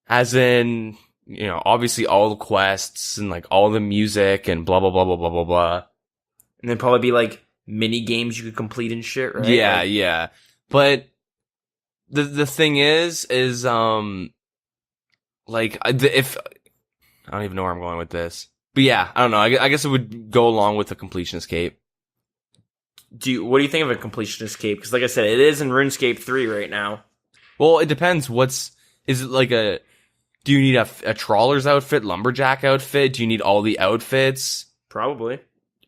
as in, obviously all the quests and like all the music and blah blah blah blah blah blah blah. And then probably be like mini games you could complete and shit, right? Yeah, yeah. But the thing is if I don't even know where I'm going with this. But yeah, I don't know. I guess it would go along with the completionist cape. What do you think of a completionist cape? Because like I said, it is in RuneScape 3 right now. Well, it depends. Is it like do you need a trawler's outfit, lumberjack outfit? Do you need all the outfits? Probably.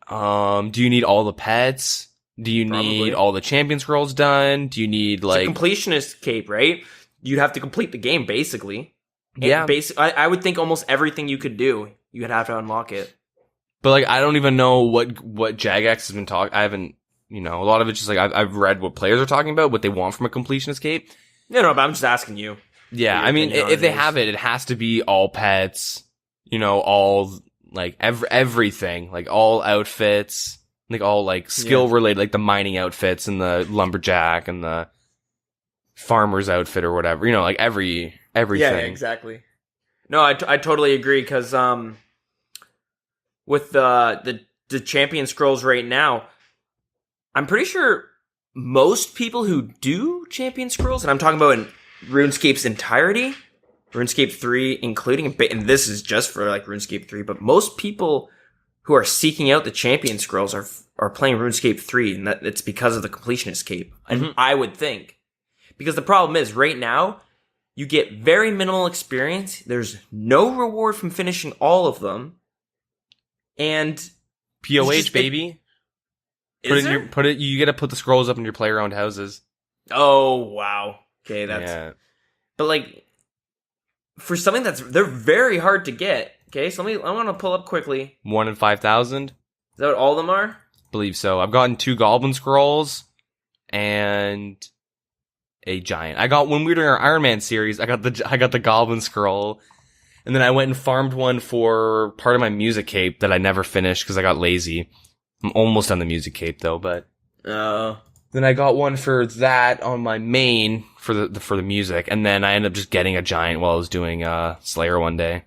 Do you need all the pets? Do you need all the champion scrolls done? Do you need like... It's a completionist cape, right? You'd have to complete the game, basically. Yeah. I would think almost everything you could do, you'd have to unlock it. But like, I don't even know what Jagex has been talking. I haven't, a lot of it's just like I've read what players are talking about, what they want from a completionist cape. No, but I'm just asking you. Yeah, I mean, if they have it, it has to be all pets. All like everything, like all outfits, like all like skill related, like the mining outfits and the lumberjack and the farmer's outfit or whatever. Like everything. Yeah, exactly. No, I totally agree because with the champion scrolls right now, I'm pretty sure most people who do champion scrolls, and I'm talking about in RuneScape's entirety, RuneScape 3 including, and this is just for like RuneScape 3, but most people who are seeking out the champion scrolls are playing RuneScape 3, and that it's because of the completionist cape. And I would think, because the problem is right now, You get very minimal experience. There's no reward from finishing all of them. And POH, baby. You get to put the scrolls up in your player-owned houses. Oh, wow. Okay, But like, for something they're very hard to get. Okay, so I want to pull up quickly. 1 in 5,000. Is that what all of them are? Believe so. I've gotten 2 goblin scrolls and a giant. When we were doing our Iron Man series, I got the goblin scroll, and then I went and farmed one for part of my music cape that I never finished because I got lazy. I'm almost on the music cape though, but then I got one for that on my main for the music, and then I ended up just getting a giant while I was doing Slayer one day.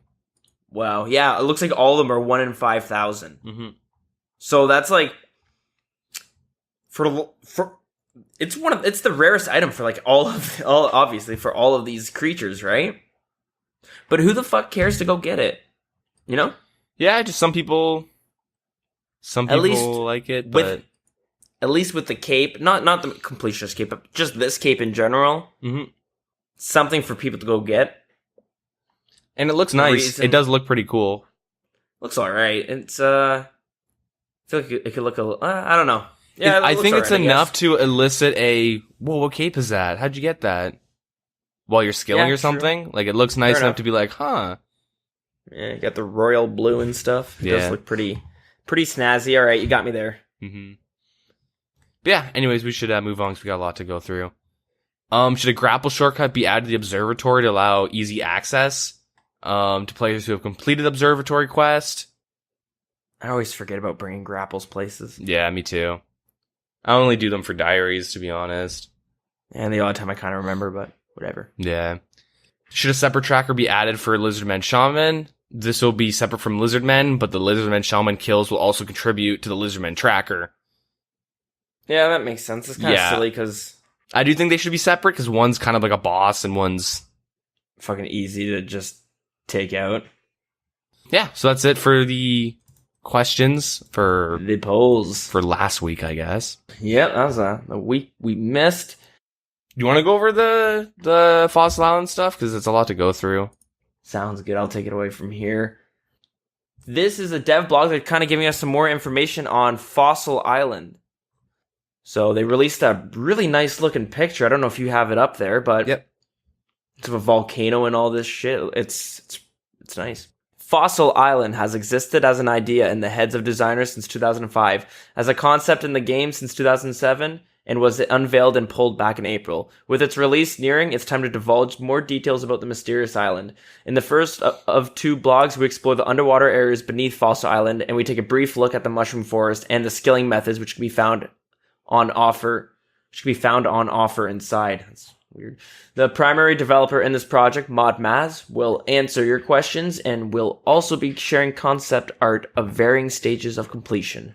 Wow, yeah, it looks like all of them are 1 in 5,000. Mm-hmm. So that's like it's the rarest item for like obviously for all of these creatures, right? But who the fuck cares to go get it? You know? Yeah, just some people like it, but at least with the cape, not the completionist cape, but just this cape in general. Mm-hmm. Something for people to go get. And it looks nice. It does look pretty cool. Looks alright. It's I feel like it could look a little, I don't know. Yeah, I think it's enough to elicit whoa, what cape is that? How'd you get that? While you're skilling or something? True. Like, it looks nice enough to be like, huh. Yeah, you got the royal blue and stuff. It does look pretty snazzy. Alright, you got me there. Mm-hmm. But yeah, anyways, we should move on because we got a lot to go through. Should a grapple shortcut be added to the observatory to allow easy access to players who have completed the observatory quest? I always forget about bringing grapples places. Yeah, me too. I only do them for diaries, to be honest. And the odd time I kind of remember, but whatever. Yeah. Should a separate tracker be added for Lizardmen Shaman? This will be separate from Lizardmen, but the Lizardmen Shaman kills will also contribute to the Lizardmen tracker. Yeah, that makes sense. It's kind of silly because I do think they should be separate because one's kind of like a boss and one's fucking easy to just take out. Yeah, so that's it for the questions for the polls for last week, I guess. Yep, that was a week we missed. Do you want to go over the Fossil Island stuff? Because it's a lot to go through. Sounds good. I'll take it away from here. This is a dev blog that's kind of giving us some more information on Fossil Island. So they released a really nice looking picture. I don't know if you have it up there, but it's of a volcano and all this shit. It's nice. Fossil Island has existed as an idea in the heads of designers since 2005, as a concept in the game since 2007, and was unveiled and pulled back in April. With its release nearing, it's time to divulge more details about the mysterious island. In the first of 2 blogs, we explore the underwater areas beneath Fossil Island, and we take a brief look at the mushroom forest and the skilling methods which can be found on offer inside. That's weird. The primary developer in this project, Mod Maz, will answer your questions and will also be sharing concept art of varying stages of completion.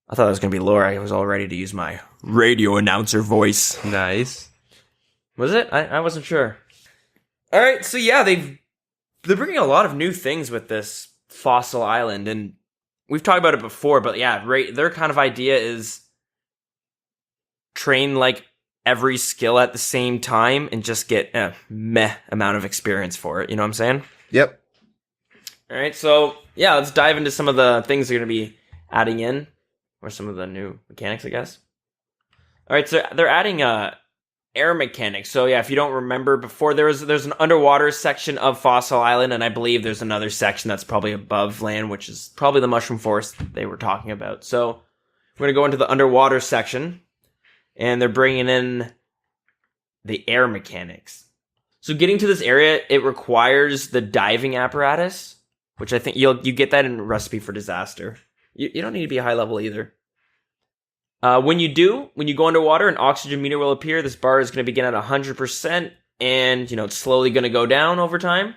I thought it was going to be Laura. I was all ready to use my radio announcer voice. Nice. Was it? I wasn't sure. All right, so yeah, they're bringing a lot of new things with this Fossil Island, and we've talked about it before, but yeah, their kind of idea is train like every skill at the same time and just get a meh amount of experience for it. You know what I'm saying? Yep. All right, so yeah, let's dive into some of the things they're going to be adding in, or some of the new mechanics, I guess. All right, so they're adding air mechanics. So yeah, if you don't remember before, there's an underwater section of Fossil Island, and I believe there's another section that's probably above land, which is probably the mushroom forest they were talking about. So we're going to go into the underwater section, and they're bringing in the air mechanics. So getting to this area, it requires the diving apparatus, which I think you get that in Recipe for Disaster. You don't need to be high level either. When you go underwater, an oxygen meter will appear. This bar is going to begin at 100%, and it's slowly going to go down over time.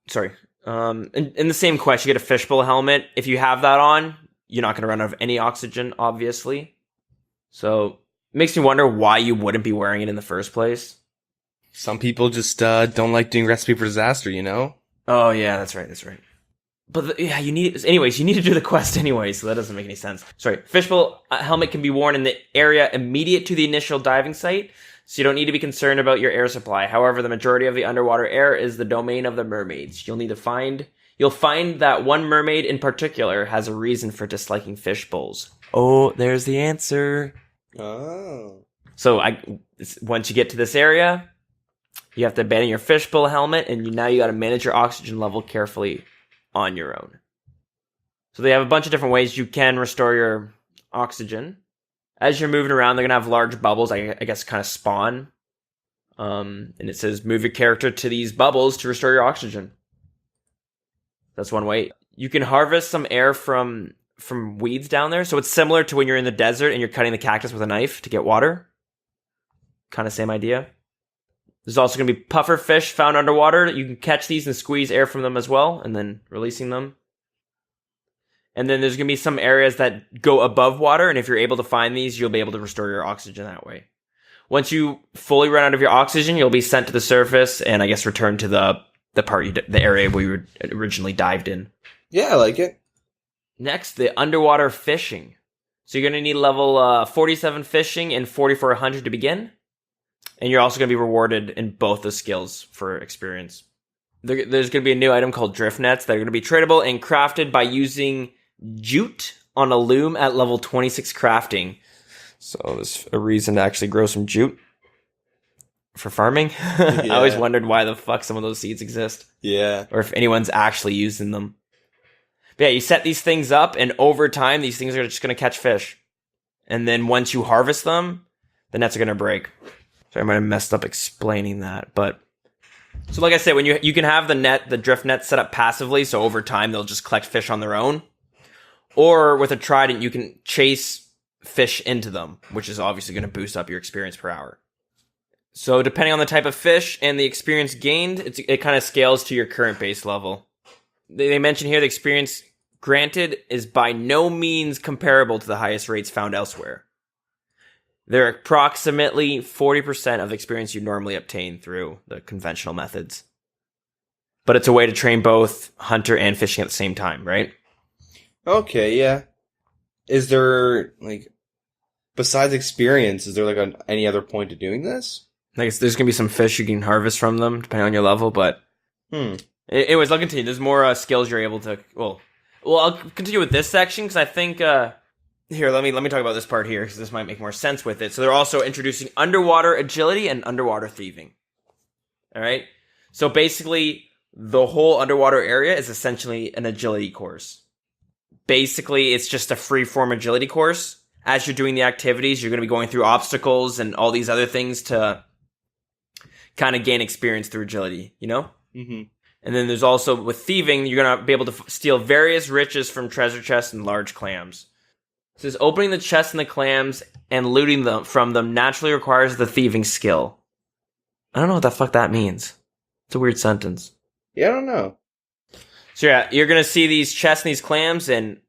Sorry. In the same quest, you get a fishbowl helmet. If you have that on, you're not going to run out of any oxygen, obviously. So it makes me wonder why you wouldn't be wearing it in the first place. Some people just don't like doing Recipe for Disaster, Oh yeah, that's right. But you need to do the quest anyway, so that doesn't make any sense. Sorry. Fishbowl helmet can be worn in the area immediate to the initial diving site. so you don't need to be concerned about your air supply. However, the majority of the underwater air is the domain of the mermaids. You'll find that one mermaid in particular has a reason for disliking fish bowls. Oh, there's the answer. Oh. So once you get to this area, you have to abandon your fishbowl helmet, and now you got to manage your oxygen level carefully on your own. So they have a bunch of different ways you can restore your oxygen. As you're moving around, they're going to have large bubbles, I guess, kind of spawn. And it says, move your character to these bubbles to restore your oxygen. That's one way. You can harvest some air from weeds down there. So it's similar to when you're in the desert and you're cutting the cactus with a knife to get water. Kind of same idea. There's also going to be puffer fish found underwater. You can catch these and squeeze air from them as well, and then releasing them. And then there's going to be some areas that go above water, and if you're able to find these, you'll be able to restore your oxygen that way. Once you fully run out of your oxygen, you'll be sent to the surface, and I guess return to the area where you originally dived in. Yeah, I like it. Next, the underwater fishing. So you're going to need level 47 fishing and 4400 to begin. And you're also going to be rewarded in both the skills for experience. There's going to be a new item called drift nets that are going to be tradable and crafted by using jute on a loom at level 26 crafting. So there's a reason to actually grow some jute for farming. Yeah. I always wondered why the fuck some of those seeds exist. Yeah. Or if anyone's actually using them. But yeah, you set these things up, and over time, these things are just going to catch fish. And then once you harvest them, the nets are going to break. Sorry, I might have messed up explaining that, but... So like I said, when you can have the drift net set up passively, so over time they'll just collect fish on their own. Or with a trident, you can chase fish into them, which is obviously going to boost up your experience per hour. So depending on the type of fish and the experience gained, it kind of scales to your current base level. They mention here the experience granted is by no means comparable to the highest rates found elsewhere. They're approximately 40% of the experience you normally obtain through the conventional methods. But it's a way to train both hunter and fishing at the same time, right? Okay, yeah. Is there, besides experience, is there, any other point to doing this? I guess there's going to be some fish you can harvest from them, depending on your level, but... Anyways, I'll continue. There's more skills you're able to... Well, I'll continue with this section, because I think... Here, let me talk about this part here, because this might make more sense with it. So they're also introducing underwater agility and underwater thieving. All right? So basically, the whole underwater area is essentially an agility course. Basically, it's just a free-form agility course. As you're doing the activities, you're going to be going through obstacles and all these other things to kind of gain experience through agility, you know? Mm-hmm. And then there's also, with thieving, you're going to be able to steal various riches from treasure chests and large clams. It says, opening the chests and the clams and looting them from them naturally requires the thieving skill. I don't know what the fuck that means. It's a weird sentence. Yeah, I don't know. So yeah, you're going to see these chests and these clams, and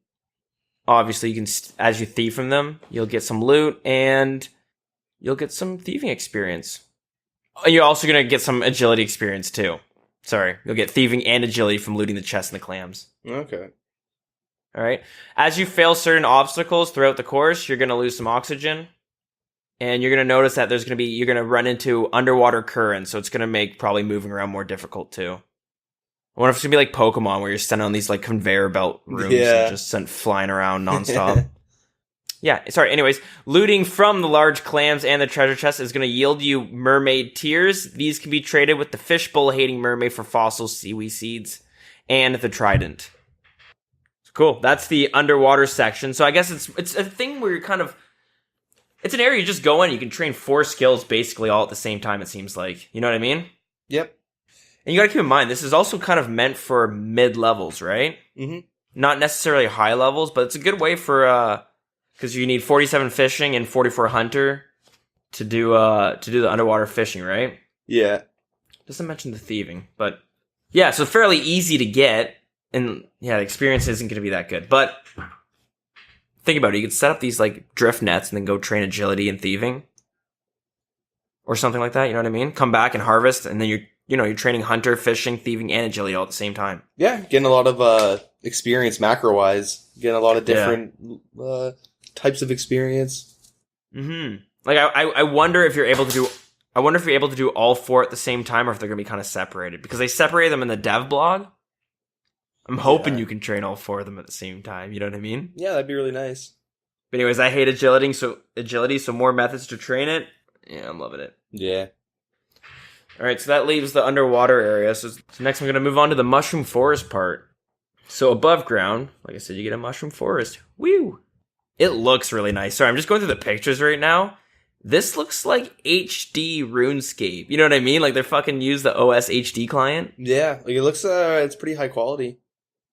obviously you can, as you thieve from them, you'll get some loot and you'll get some thieving experience. And you're also going to get some agility experience too. Sorry, you'll get thieving and agility from looting the chests and the clams. Okay. All right. As you fail certain obstacles throughout the course, you're going to lose some oxygen. And you're going to notice that you're going to run into underwater currents. So it's going to make probably moving around more difficult too. I wonder if it's going to be like Pokemon where you're sent on these conveyor belt rooms and just sent flying around nonstop. Yeah. Sorry. Anyways, looting from the large clams and the treasure chest is going to yield you mermaid tears. These can be traded with the fishbowl hating mermaid for fossil seaweed seeds and the trident. Cool. That's the underwater section. So I guess it's a thing where you're it's an area you just go in. You can train 4 skills basically all at the same time, it seems like. You know what I mean? Yep. And you gotta keep in mind, this is also kind of meant for mid-levels, right? Mm-hmm. Not necessarily high levels, but it's a good way for, because you need 47 fishing and 44 hunter to do the underwater fishing, right? Yeah. Doesn't mention the thieving, but yeah, so fairly easy to get. And yeah, the experience isn't going to be that good. But think about it. You could set up these drift nets and then go train agility and thieving. Or something like that. You know what I mean? Come back and harvest. And then you're training hunter, fishing, thieving, and agility all at the same time. Yeah, getting a lot of experience macro-wise. Getting a lot of different types of experience. Mm-hmm. I wonder if you're able to do I wonder if you're able to do all 4 at the same time, or if they're going to be kind of separated. Because they separated them in the dev blog. I'm hoping you can train all 4 of them at the same time. You know what I mean? Yeah, that'd be really nice. But anyways, I hate agility, so more methods to train it. Yeah, I'm loving it. Yeah. All right, so that leaves the underwater area. So next I'm going to move on to the mushroom forest part. So above ground, like I said, you get a mushroom forest. Woo! It looks really nice. Sorry, I'm just going through the pictures right now. This looks like HD RuneScape. You know what I mean? Like, they're fucking use the OS HD client. Yeah, like it looks, it's pretty high quality.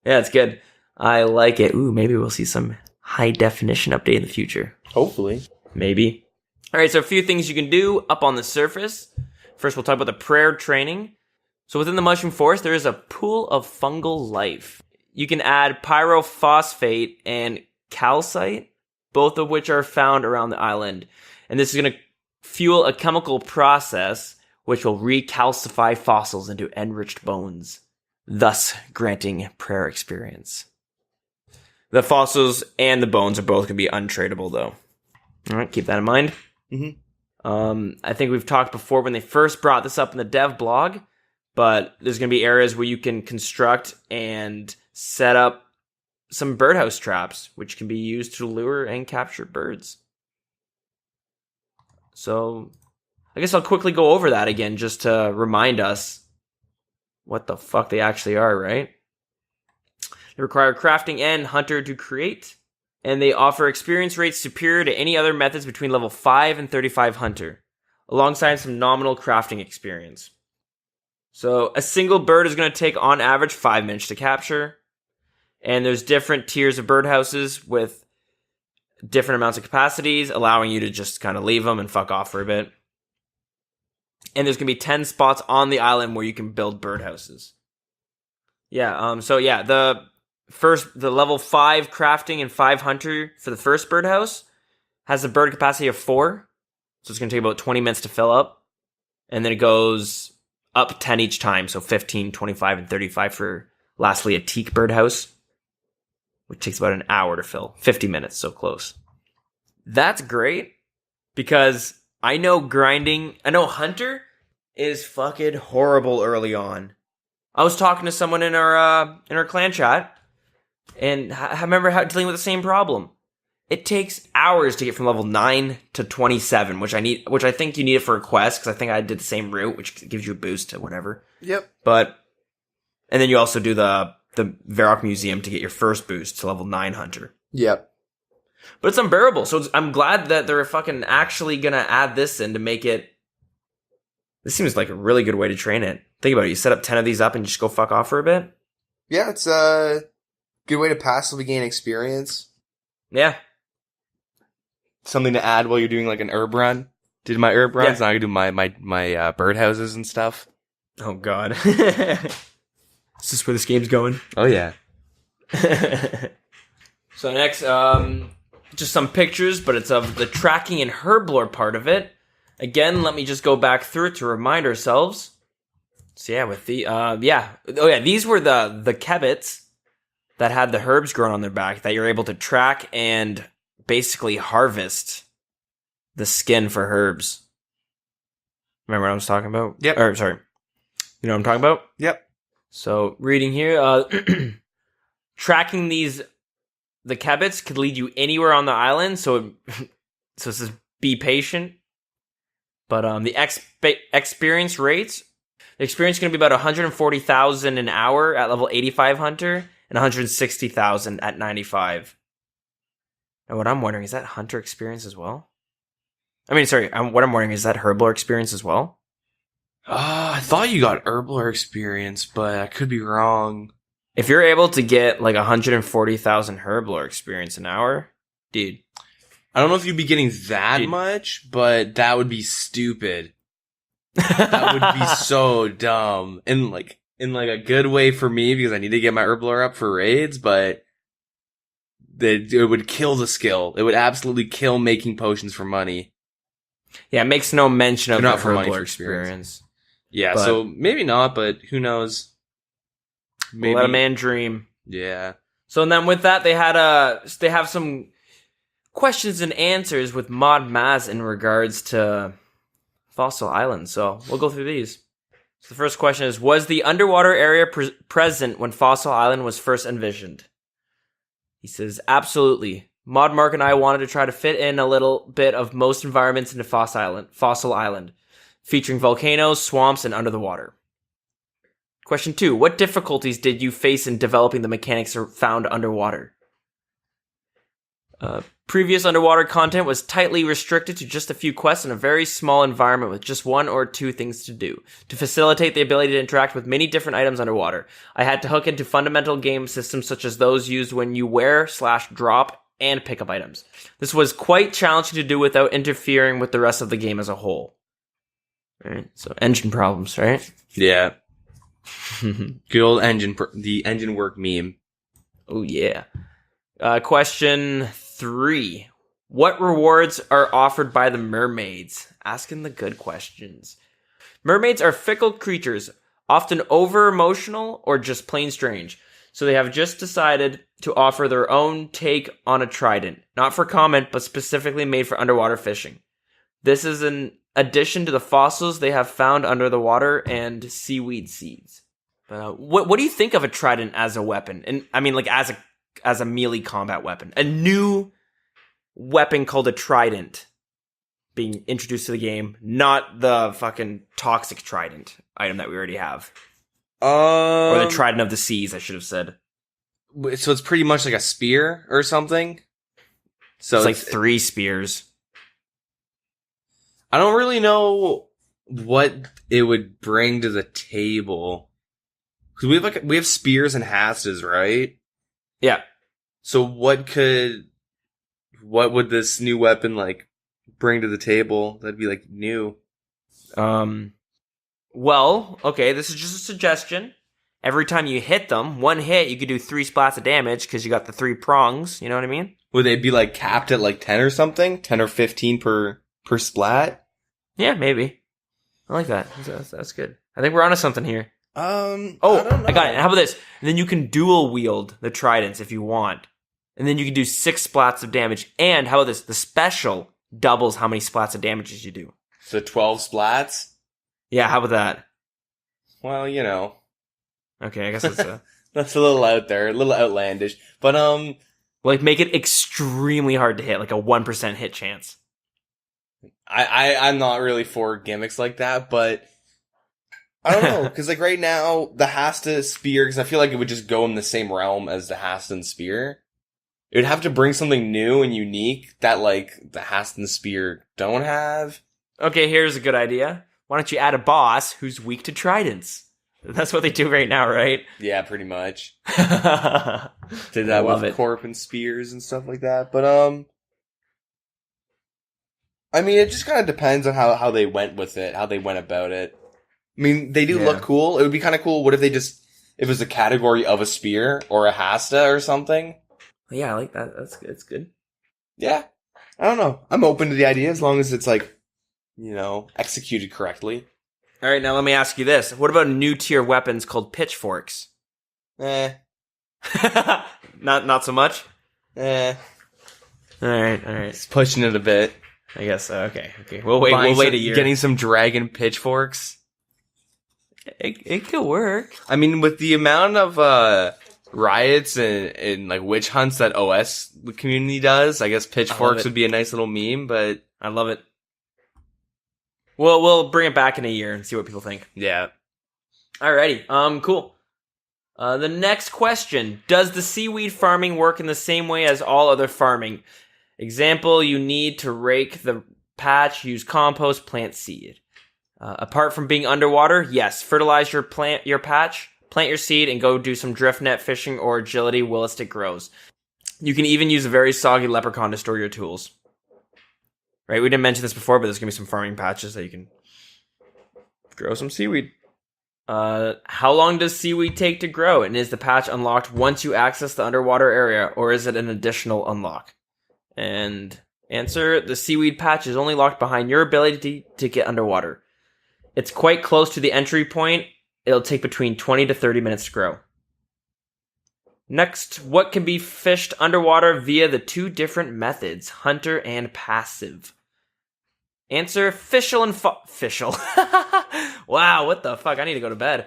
Yeah, it's good. I like it. Ooh, maybe we'll see some high definition update in the future. Hopefully. Maybe. All right, so a few things you can do up on the surface. First, we'll talk about the prayer training. So within the mushroom forest, there is a pool of fungal life. You can add pyrophosphate and calcite, both of which are found around the island. And this is going to fuel a chemical process which will recalcify fossils into enriched bones, thus granting prayer experience. The fossils and the bones are both going to be untradeable, though. All right, keep that in mind. Mm-hmm. I think we've talked before when they first brought this up in the dev blog, but there's going to be areas where you can construct and set up some birdhouse traps, which can be used to lure and capture birds. So I guess I'll quickly go over that again just to remind us what the fuck they actually are, right? They require crafting and hunter to create, and they offer experience rates superior to any other methods between level 5 and 35 hunter, alongside some nominal crafting experience. So a single bird is going to take on average 5 minutes to capture, and there's different tiers of birdhouses with different amounts of capacities, allowing you to just kind of leave them and fuck off for a bit. And there's going to be 10 spots on the island where you can build birdhouses. The level 5 crafting and 5 hunter for the first birdhouse has a bird capacity of 4. So it's going to take about 20 minutes to fill up. And then it goes up 10 each time. So 15, 25, and 35 for lastly a teak birdhouse, which takes about an hour to fill. 50 minutes, so close. That's great because I know hunter is fucking horrible early on. I was talking to someone in our clan chat, and I remember dealing with the same problem. It takes hours to get from level 9 to 27, which I think you need it for a quest, because I think I did the same route, which gives you a boost to whatever. Yep. And then you also do the Varrock Museum to get your first boost to level 9 hunter. Yep. But it's unbearable, so I'm glad that they're fucking actually gonna add this in to make it. This seems like a really good way to train it. Think about it. You set up 10 of these up and just go fuck off for a bit. Yeah, it's a good way to passively gain experience. Yeah. Something to add while you're doing like an herb run. Did my herb runs, now I can do my birdhouses and stuff. Oh god. Is this where this game's going? Oh yeah. So next, just some pictures, but it's of the tracking and herblore part of it. Again, let me just go back through it to remind ourselves. So yeah, with the these were the kebits that had the herbs growing on their back that you're able to track and basically harvest the skin for herbs. Remember what I was talking about? Yep. Or sorry, you know what I'm talking about? Yep. So reading here, tracking the kebits could lead you anywhere on the island. So it says be patient. But the experience rates, the experience is going to be about 140,000 an hour at level 85 hunter and 160,000 at 95. And what I'm wondering, is that hunter experience as well? What I'm wondering, is that herblore experience as well? I thought you got herblore experience, but I could be wrong. If you're able to get like 140,000 herblore experience an hour, dude. I don't know if you'd be getting that much, but that would be stupid. That would be so dumb. In a good way for me, because I need to get my herblore up for raids, but it would kill the skill. It would absolutely kill making potions for money. Yeah, it makes no mention of the herblore experience. Yeah, so maybe not, but who knows? Maybe. Let a man dream. Yeah. So and then with that, they have some questions and answers with Mod Maz in regards to Fossil Island. So we'll go through these. So the first question is, was the underwater area present when Fossil Island was first envisioned? He says, absolutely. Mod Mark and I wanted to try to fit in a little bit of most environments into Fossil Island, featuring volcanoes, swamps, and under the water. Question 2. What difficulties did you face in developing the mechanics found underwater? Previous underwater content was tightly restricted to just a few quests in a very small environment with just 1 or 2 things to do. To facilitate the ability to interact with many different items underwater, I had to hook into fundamental game systems such as those used when you wear/drop and pick up items. This was quite challenging to do without interfering with the rest of the game as a whole. Alright, so engine problems, right? Yeah. Good old the engine work meme. Oh yeah. Question 3. What rewards are offered by the mermaids? Asking the good questions. Mermaids are fickle creatures, often over-emotional or just plain strange. So they have just decided to offer their own take on a trident. Not for comment, but specifically made for underwater fishing. This is an addition to the fossils they have found under the water and seaweed seeds. What do you think of a trident as a weapon? And I mean, like as a melee combat weapon. A new weapon called a trident being introduced to the game, not the fucking toxic trident item that we already have. Or the trident of the seas, I should have said. So it's pretty much like a spear or something? So it's like 3 spears. I don't really know what it would bring to the table. Because we have spears and hastas, right? Yeah. So what would this new weapon like bring to the table that'd be like new? Well, okay, this is just a suggestion. Every time you hit them, 1 hit, you could do 3 splats of damage because you got the 3 prongs. You know what I mean? Would they be like capped at like 10 or something? 10 or 15 per splat? Yeah, maybe. I like that. That's good. I think we're onto something here. I got it. How about this? And then you can dual wield the tridents if you want. And then you can do 6 splats of damage. And how about this? The special doubles how many splats of damage you do. So 12 splats? Yeah, how about that? Well, you know. Okay, I guess that's that's a little out there, a little outlandish. But like make it extremely hard to hit, like a 1% hit chance. I'm not really for gimmicks like that, but I don't know, because like right now, the Hasta Spear, because I feel like it would just go in the same realm as the Hastan Spear. It would have to bring something new and unique that like the Hastan Spear don't have. Okay, here's a good idea. Why don't you add a boss who's weak to tridents? That's what they do right now, right? Yeah, pretty much. Did I that love with it. Corp and Spears and stuff like that. But I mean, it just kind of depends on how they went with it, how they went about it. I mean, they do look cool. It would be kind of cool. What if if it was a category of a spear or a hasta or something? Yeah, I like that. That's good. Yeah. I don't know. I'm open to the idea as long as it's like, you know, executed correctly. All right, now let me ask you this. What about new tier weapons called pitchforks? Eh. Not so much? Eh. All right. It's pushing it a bit. I guess so. Okay. We'll wait a year. Getting some dragon pitchforks. It could work. I mean, with the amount of riots and like witch hunts that OS community does, I guess pitchforks would be a nice little meme, but I love it. We'll bring it back in a year and see what people think. yeah. Alrighty. Cool. The next question. Does the seaweed farming work in the same way as all other farming? Example, you need to rake the patch, use compost, plant seed. Apart from being underwater, yes, fertilize your patch, plant your seed, and go do some drift net fishing or agility whilst it grows. You can even use a very soggy leprechaun to store your tools. Right, we didn't mention this before, but there's going to be some farming patches that you can grow some seaweed. How long does seaweed take to grow? And is the patch unlocked once you access the underwater area, or is it an additional unlock? And answer, the seaweed patch is only locked behind your ability to get underwater. It's quite close to the entry point. It'll take between 20 to 30 minutes to grow. Next, what can be fished underwater via the 2 different methods, hunter and passive? Answer, fishel and fishel. Wow, what the fuck? I need to go to bed.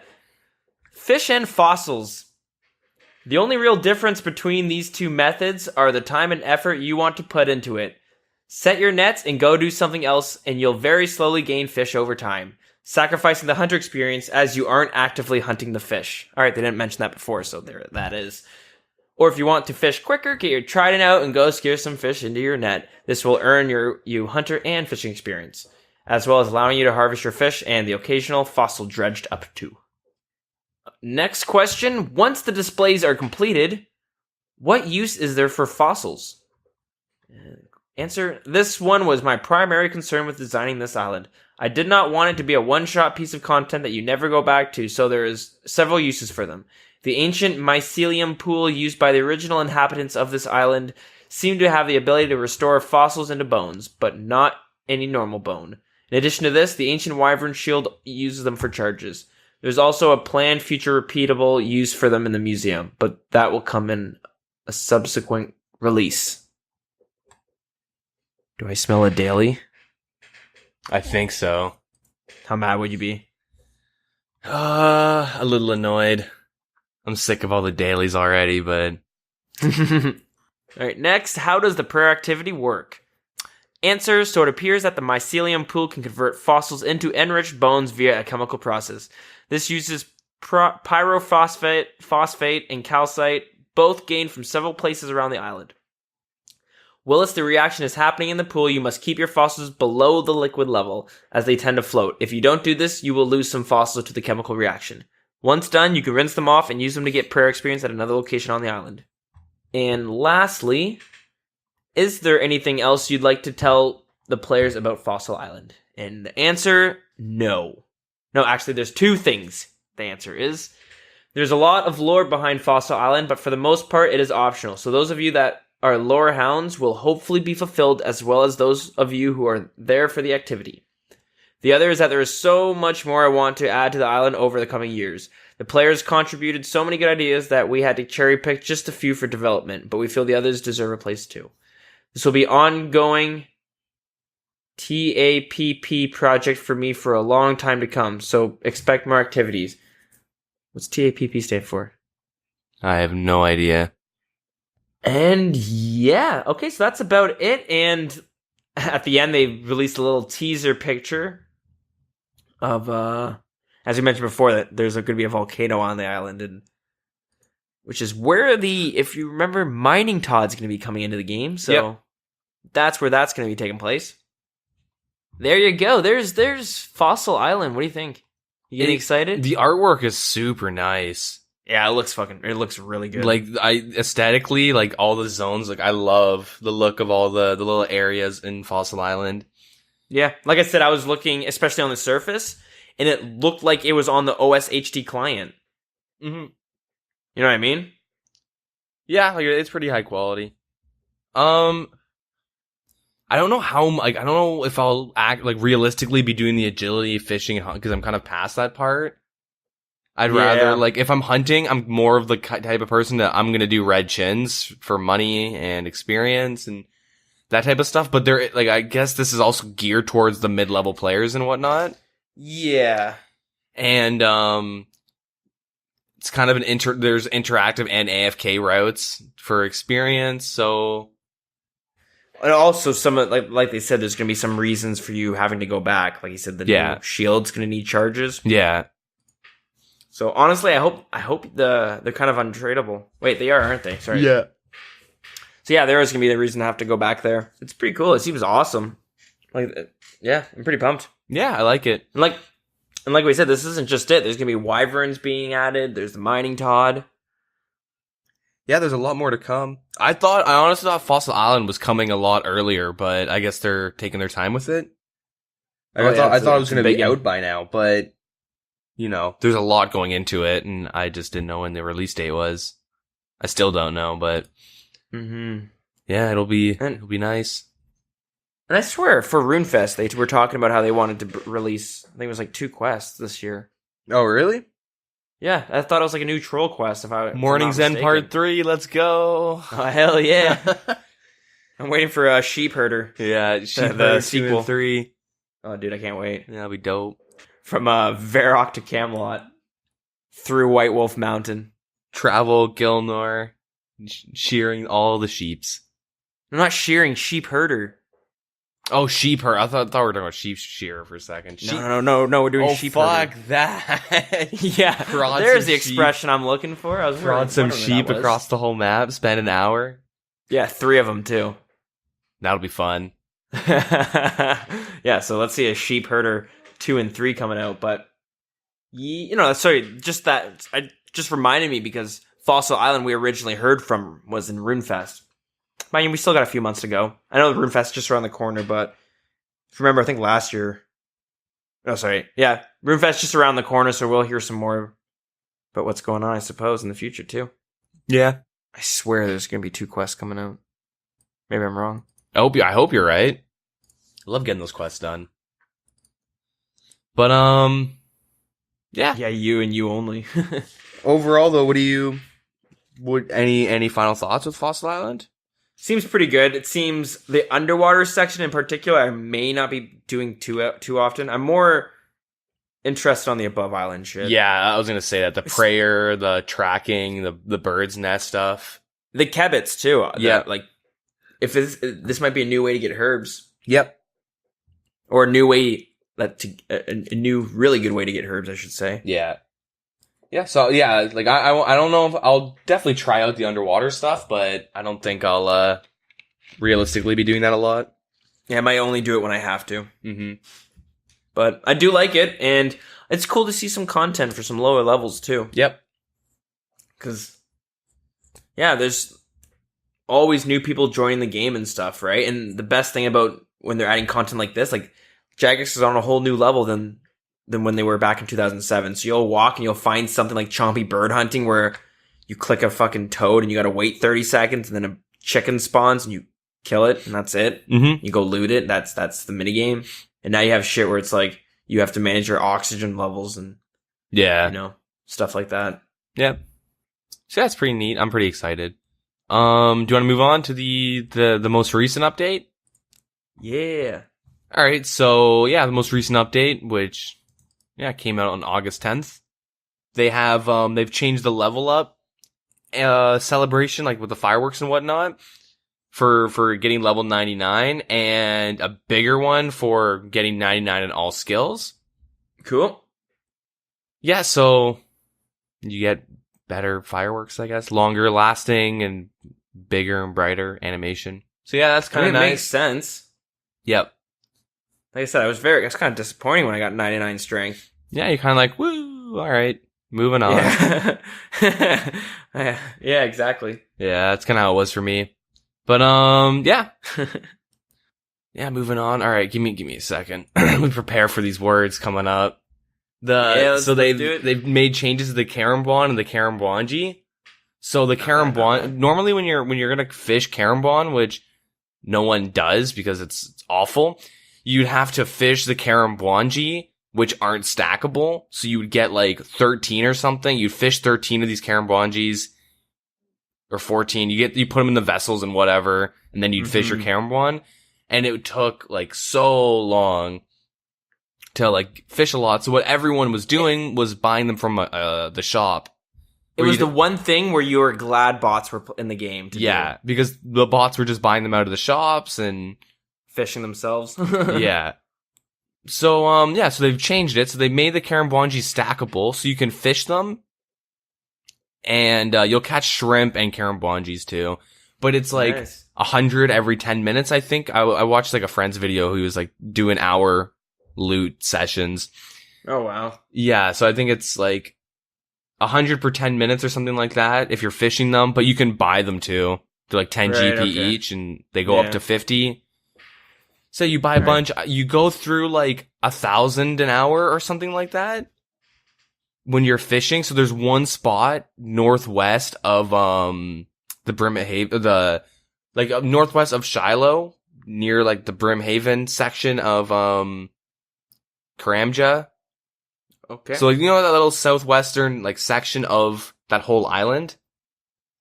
Fish and fossils. The only real difference between these two methods are the time and effort you want to put into it. Set your nets and go do something else, and you'll very slowly gain fish over time, sacrificing the hunter experience as you aren't actively hunting the fish. Alright, they didn't mention that before, so there that is. Or if you want to fish quicker, get your trident out and go scare some fish into your net. This will earn you hunter and fishing experience, as well as allowing you to harvest your fish and the occasional fossil dredged up to. Next question. Once the displays are completed, what use is there for fossils? Answer, this one was my primary concern with designing this island. I did not want it to be a one-shot piece of content that you never go back to, so there is several uses for them. The ancient mycelium pool used by the original inhabitants of this island seemed to have the ability to restore fossils into bones, but not any normal bone. In addition to this, the ancient wyvern shield uses them for charges. There's also a planned future repeatable use for them in the museum, but that will come in a subsequent release. Do I smell a daily? I think so. How mad would you be? A little annoyed. I'm sick of all the dailies already, but... Alright, next, how does the prayer activity work? Answer, so it appears that the mycelium pool can convert fossils into enriched bones via a chemical process. This uses pyrophosphate, phosphate, and calcite, both gained from several places around the island. Whilst the reaction is happening in the pool, you must keep your fossils below the liquid level, as they tend to float. If you don't do this, you will lose some fossils to the chemical reaction. Once done, you can rinse them off and use them to get prayer experience at another location on the island. And lastly, is there anything else you'd like to tell the players about Fossil Island? And the answer, no. No, actually, there's two things. The answer is, there's a lot of lore behind Fossil Island, but for the most part, it is optional. So those of you that are lore hounds will hopefully be fulfilled, as well as those of you who are there for the activity. The other is that there is so much more I want to add to the island over the coming years. The players contributed so many good ideas that we had to cherry pick just a few for development, but we feel the others deserve a place too. This will be ongoing TAPP project for me for a long time to come, so expect more activities. What's TAPP stand for? I have no idea. And yeah, okay, so that's about it. And at the end, they released a little teaser picture of, as we mentioned before, that there's going to be a volcano on the island, and which is where if you remember, Mining Todd's going to be coming into the game. So That's where that's going to be taking place. There you go. There's Fossil Island. What do you think? You getting excited? The artwork is super nice. Yeah, it looks really good. Like, aesthetically, like, all the zones, like, I love the look of all the little areas in Fossil Island. Yeah, like I said, I was looking, especially on the surface, and it looked like it was on the OS HD client. Mm-hmm. You know what I mean? Yeah, like, it's pretty high quality. I don't know I don't know if I'll realistically be doing the agility, fishing, and hunt, because I'm kind of past that part. I'd rather, like, if I'm hunting, I'm more of the type of person that I'm gonna do red chins for money and experience and that type of stuff. But I guess this is also geared towards the mid-level players and whatnot. Yeah. And, it's kind of there's interactive and AFK routes for experience, so. And also like they said, there's gonna be some reasons for you having to go back. Like you said, the new shield's gonna need charges. Yeah. So honestly, I hope they're kind of untradeable. Wait, they are, aren't they? Sorry. Yeah. So yeah, there is gonna be the reason to have to go back there. It's pretty cool. It seems awesome. Like, yeah, I'm pretty pumped. Yeah, I like it. And like we said, this isn't just it. There's gonna be wyverns being added. There's the mining Todd. Yeah, there's a lot more to come. I honestly thought Fossil Island was coming a lot earlier, but I guess they're taking their time with it. I thought it was gonna be out by now, but. You know, there's a lot going into it, and I just didn't know when the release date was. I still don't know, but yeah, it'll be nice. And I swear, for RuneFest, they were talking about how they wanted to release, I think it was like 2 quests this year. Oh, really? Yeah, I thought it was like a new troll quest. Morning's End Part 3, let's go! Oh, hell yeah! I'm waiting for a Sheep Herder. Yeah, the sequel 3. Oh, dude, I can't wait. That'll be dope. From Varrock to Camelot, through White Wolf Mountain. Travel Gilnor, shearing all the sheeps. I'm not shearing, sheep herder. Oh, sheep herder. I thought we were talking about sheep shearer for a second. No, we're doing sheep herder. Fuck that. Yeah, there's the expression I'm looking for. I was brought some sheep across the whole map, spent an hour. Yeah, 3 of them too. That'll be fun. Yeah, so let's see a sheep herder 2 and 3 coming out, but sorry, just that I just reminded me because Fossil Island we originally heard from was in Runefest. I mean, we still got a few months to go. I know Runefest is just around the corner, but if you remember, I think last year. Oh, sorry. Yeah, Runefest just around the corner, so we'll hear some more about what's going on, I suppose, in the future too. Yeah. I swear there's going to be 2 quests coming out. Maybe I'm wrong. I hope you're right. I love getting those quests done. But, yeah. Yeah, you and you only. Overall, though, any final thoughts with Fossil Island? Seems pretty good. It seems the underwater section in particular, I may not be doing too often. I'm more interested on the above island shit. Yeah, I was gonna say that the prayer, the tracking, the bird's nest stuff, the kebits too. Yeah, like if this might be a new way to get herbs. Yep, or a new way a new really good way to get herbs, I should say. Yeah. Yeah, so yeah, like I don't know if I'll definitely try out the underwater stuff, but I don't think I'll realistically be doing that a lot. Yeah, I might only do it when I have to. Mm-hmm. But I do like it, and it's cool to see some content for some lower levels too. Yep. Because yeah, there's always new people joining the game and stuff, right? And the best thing about when they're adding content like this, like Jagex is on a whole new level than when they were back in 2007. So you'll walk and you'll find something like chompy bird hunting where you click a fucking toad and you gotta wait 30 seconds and then a chicken spawns and you kill it and that's it. Mm-hmm. You go loot it. That's the minigame. And now you have shit where it's like you have to manage your oxygen levels and stuff like that. Yep. So that's pretty neat. I'm pretty excited. Do you want to move on to the most recent update? Yeah. All right. So yeah, the most recent update, which came out on August 10th. They have they've changed the level up celebration, like with the fireworks and whatnot, for getting level 99, and a bigger one for getting 99 in all skills. Cool. Yeah, so you get better fireworks, I guess, longer lasting and bigger and brighter animation. So yeah, that's kind of nice. It makes sense. Yep. Like I said, I was kind of disappointing when I got 99 strength. Yeah, you're kind of like, woo, all right, moving on. Yeah, yeah, exactly. Yeah, that's kind of how it was for me. But, yeah. Yeah, moving on. All right, give me a second. Let me prepare for these words coming up. They've made changes to the Karambwan and the Karambwanji. So the Karambwan, normally when you're gonna fish Karambwan, which no one does because it's awful, you'd have to fish the Karambwanji, which aren't stackable. So you would get like 13 or something. You'd fish 13 of these Karambwanjis, or 14. You put them in the vessels and whatever, and then you'd fish your Karambwan. And it took like so long to like fish a lot. So what everyone was doing was buying them from the shop. It was the one thing where you were glad bots were in the game. Because the bots were just buying them out of the shops and fishing themselves. Yeah. So, so they've changed it. So they made the Karambwanji stackable so you can fish them. And you'll catch shrimp and Karambwanjis too. But it's like 100 every 10 minutes, I think. I watched like a friend's video who was like doing hour loot sessions. Oh, wow. Yeah, so I think it's like 100 per 10 minutes or something like that if you're fishing them. But you can buy them too. They're like 10 GP each and they go up to 50. So you buy a bunch, you go through like 1,000 an hour or something like that when you're fishing. So there's one spot northwest of the Brimhaven, northwest of Shiloh, near like the Brimhaven section of Karamja. Okay. So like, you know that little southwestern like section of that whole island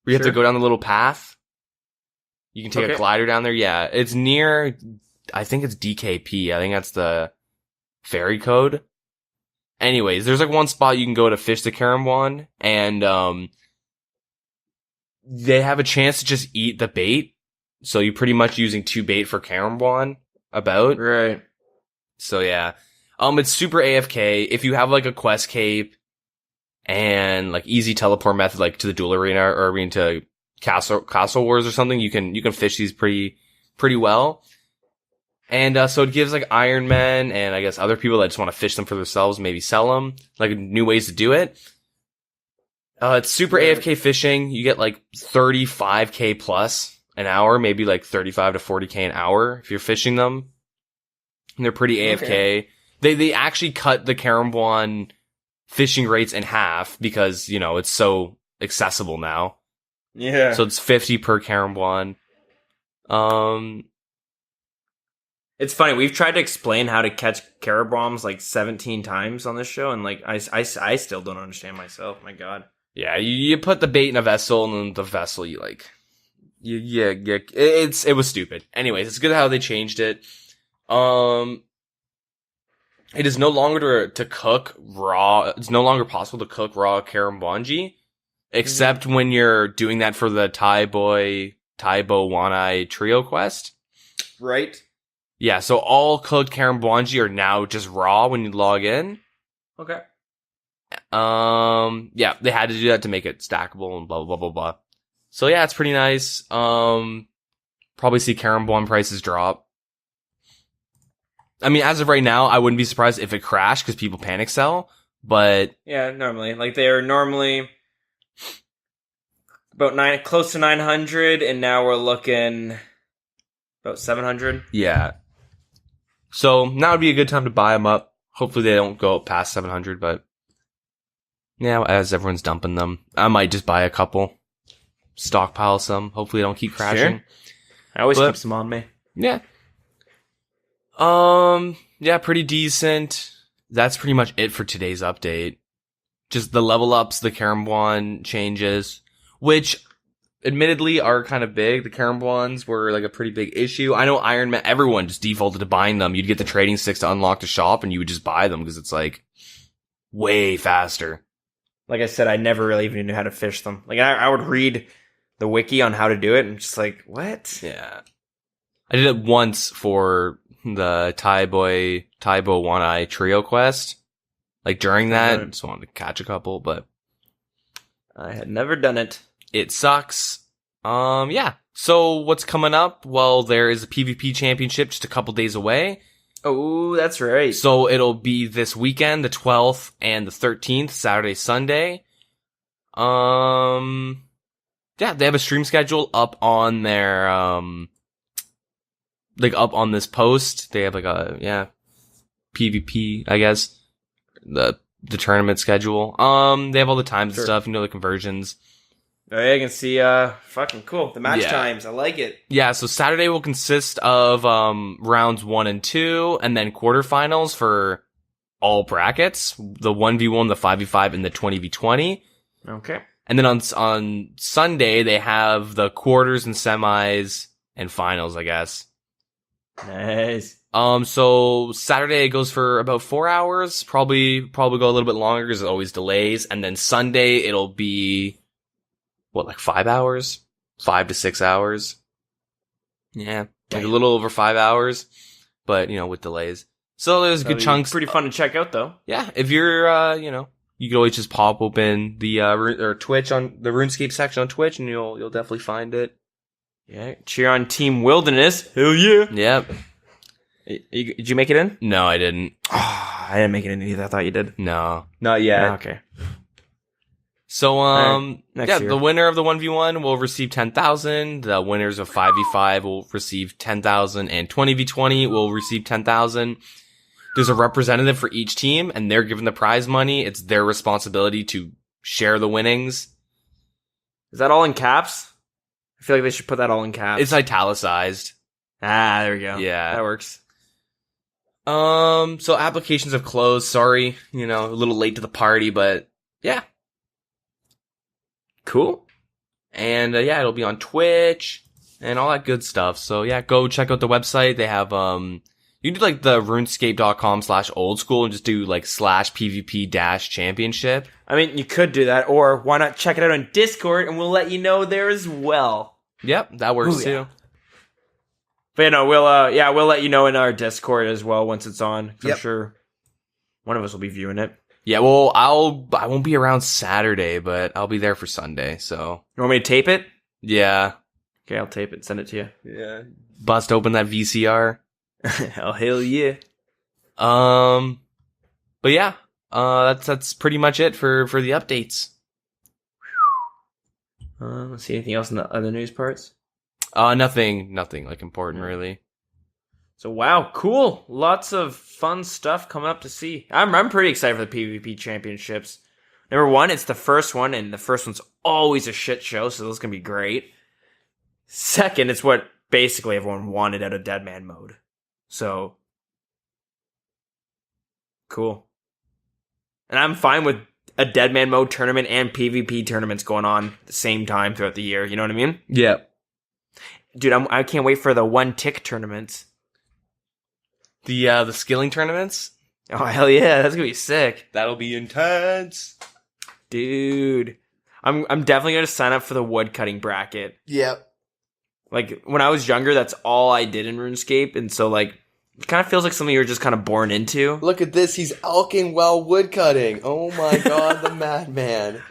where you have to go down the little path? You can take a glider down there. Yeah, it's near, I think it's DKP. I think that's the ferry code. Anyways, there's like one spot you can go to fish the Karambwan, and they have a chance to just eat the bait. So you're pretty much using 2 bait for Karambwan about. Right. So yeah. It's super AFK. If you have like a quest cape and like easy teleport method, like to the duel arena or I mean to Castle Wars or something, you can fish these pretty well. And so it gives like Iron Men and I guess other people that just want to fish them for themselves, maybe sell them, like new ways to do it. It's super AFK fishing. You get like 35k plus an hour, maybe like 35 to 40k an hour if you're fishing them. And they're pretty AFK. Okay. They actually cut the Karambwan fishing rates in half because, you know, it's so accessible now. Yeah. So it's 50 per Karambwan. It's funny. We've tried to explain how to catch Karambwans like 17 times on this show, and like I still don't understand myself. My God. Yeah, you put the bait in a vessel, and then the vessel it was stupid. Anyways, it's good how they changed it. It is no longer to cook raw. It's no longer possible to cook raw Karambwanji, except when you're doing that for the Taibo Wanai trio quest. Right. Yeah, so all cooked Karambwanji are now just raw when you log in. Okay. Yeah, they had to do that to make it stackable and blah, blah, blah, blah. So yeah, it's pretty nice. Probably see Karambwan prices drop. I mean, as of right now, I wouldn't be surprised if it crashed because people panic sell, but... Yeah, normally. Like, they are normally about close to 900, and now we're looking about 700. Yeah. So now would be a good time to buy them up. Hopefully they don't go past 700, but... Yeah, as everyone's dumping them, I might just buy a couple, stockpile some. Hopefully they don't keep crashing. Sure. I always keep some on me. Yeah. Yeah, pretty decent. That's pretty much it for today's update. Just the level ups, the Karambwan changes, which admittedly are kind of big. The Karambwans were like a pretty big issue. I know Iron Man, everyone just defaulted to buying them. You'd get the trading sticks to unlock the shop and you would just buy them because it's like way faster. Like I said, I never really even knew how to fish them. Like I would read the wiki on how to do it and just like, what? Yeah. I did it once for the Taibo Wanai trio quest. Like during that, I just wanted to catch a couple, but I had never done it. It sucks. Yeah. So what's coming up? Well, there is a PvP championship just a couple days away. Oh, that's right. So it'll be this weekend, the 12th and the 13th, Saturday, Sunday. Yeah, they have a stream schedule up on their, like up on this post. They have like a, PvP, I guess. The tournament schedule. They have all the times and stuff, the conversions. Oh yeah, I can see, fucking cool. The match times, I like it. Yeah, so Saturday will consist of, rounds 1 and 2, and then quarterfinals for all brackets. The 1v1, the 5v5, and the 20v20. Okay. And then on Sunday, they have the quarters and semis and finals, I guess. Nice. So Saturday goes for about 4 hours. Probably go a little bit longer because it always delays. And then Sunday, it'll be... like 5 hours? 5 to 6 hours? Yeah. Like a little over 5 hours, but, with delays. So there's good chunks. Pretty fun to check out, though. Yeah. If you're, you can always just pop open the, or Twitch on the RuneScape section on Twitch and you'll definitely find it. Yeah. Cheer on Team Wilderness. Hell yeah. Yep. Did you make it in? No, I didn't. Oh, I didn't make it in either. I thought you did. No. Not yet. Oh, okay. So, year. the winner of the 1v1 will receive 10,000. The winners of 5v5 will receive 10,000 and 20v20 will receive 10,000. There's a representative for each team and they're given the prize money. It's their responsibility to share the winnings. Is that all in caps? I feel like they should put that all in caps. It's italicized. Ah, there we go. Yeah. That works. So applications have closed. Sorry, a little late to the party, but yeah. Cool. And it'll be on Twitch and all that good stuff. So yeah, go check out the website. They have You can do like the runescape.com/oldschool and just do like /PvP-championship. I mean, you could do that, or why not check it out on Discord and we'll let you know there as well. Yep, that works too. But we'll let you know in our Discord as well once it's on. I'm sure one of us will be viewing it. Yeah, well, I won't be around Saturday, but I'll be there for Sunday, so. You want me to tape it? Yeah. Okay, I'll tape it, send it to you. Yeah. Bust open that VCR. Hell yeah. But yeah, that's pretty much it for the updates. Let's see anything else in the other news parts. Nothing like important really. So wow, cool. Lots of fun stuff coming up to see. I'm pretty excited for the PvP championships. Number one, it's the first one, and the first one's always a shit show, so this is gonna be great. Second, it's what basically everyone wanted out of Deadman mode. So cool. And I'm fine with a Deadman mode tournament and PvP tournaments going on at the same time throughout the year. You know what I mean? Yeah. Dude, I can't wait for the one tick tournaments. The skilling tournaments? Oh, hell yeah. That's going to be sick. That'll be intense. Dude. I'm definitely going to sign up for the woodcutting bracket. Yep. Like, when I was younger, that's all I did in RuneScape. And so, like, it kind of feels like something you're just kind of born into. Look at this. He's elking while woodcutting. Oh my god, the madman.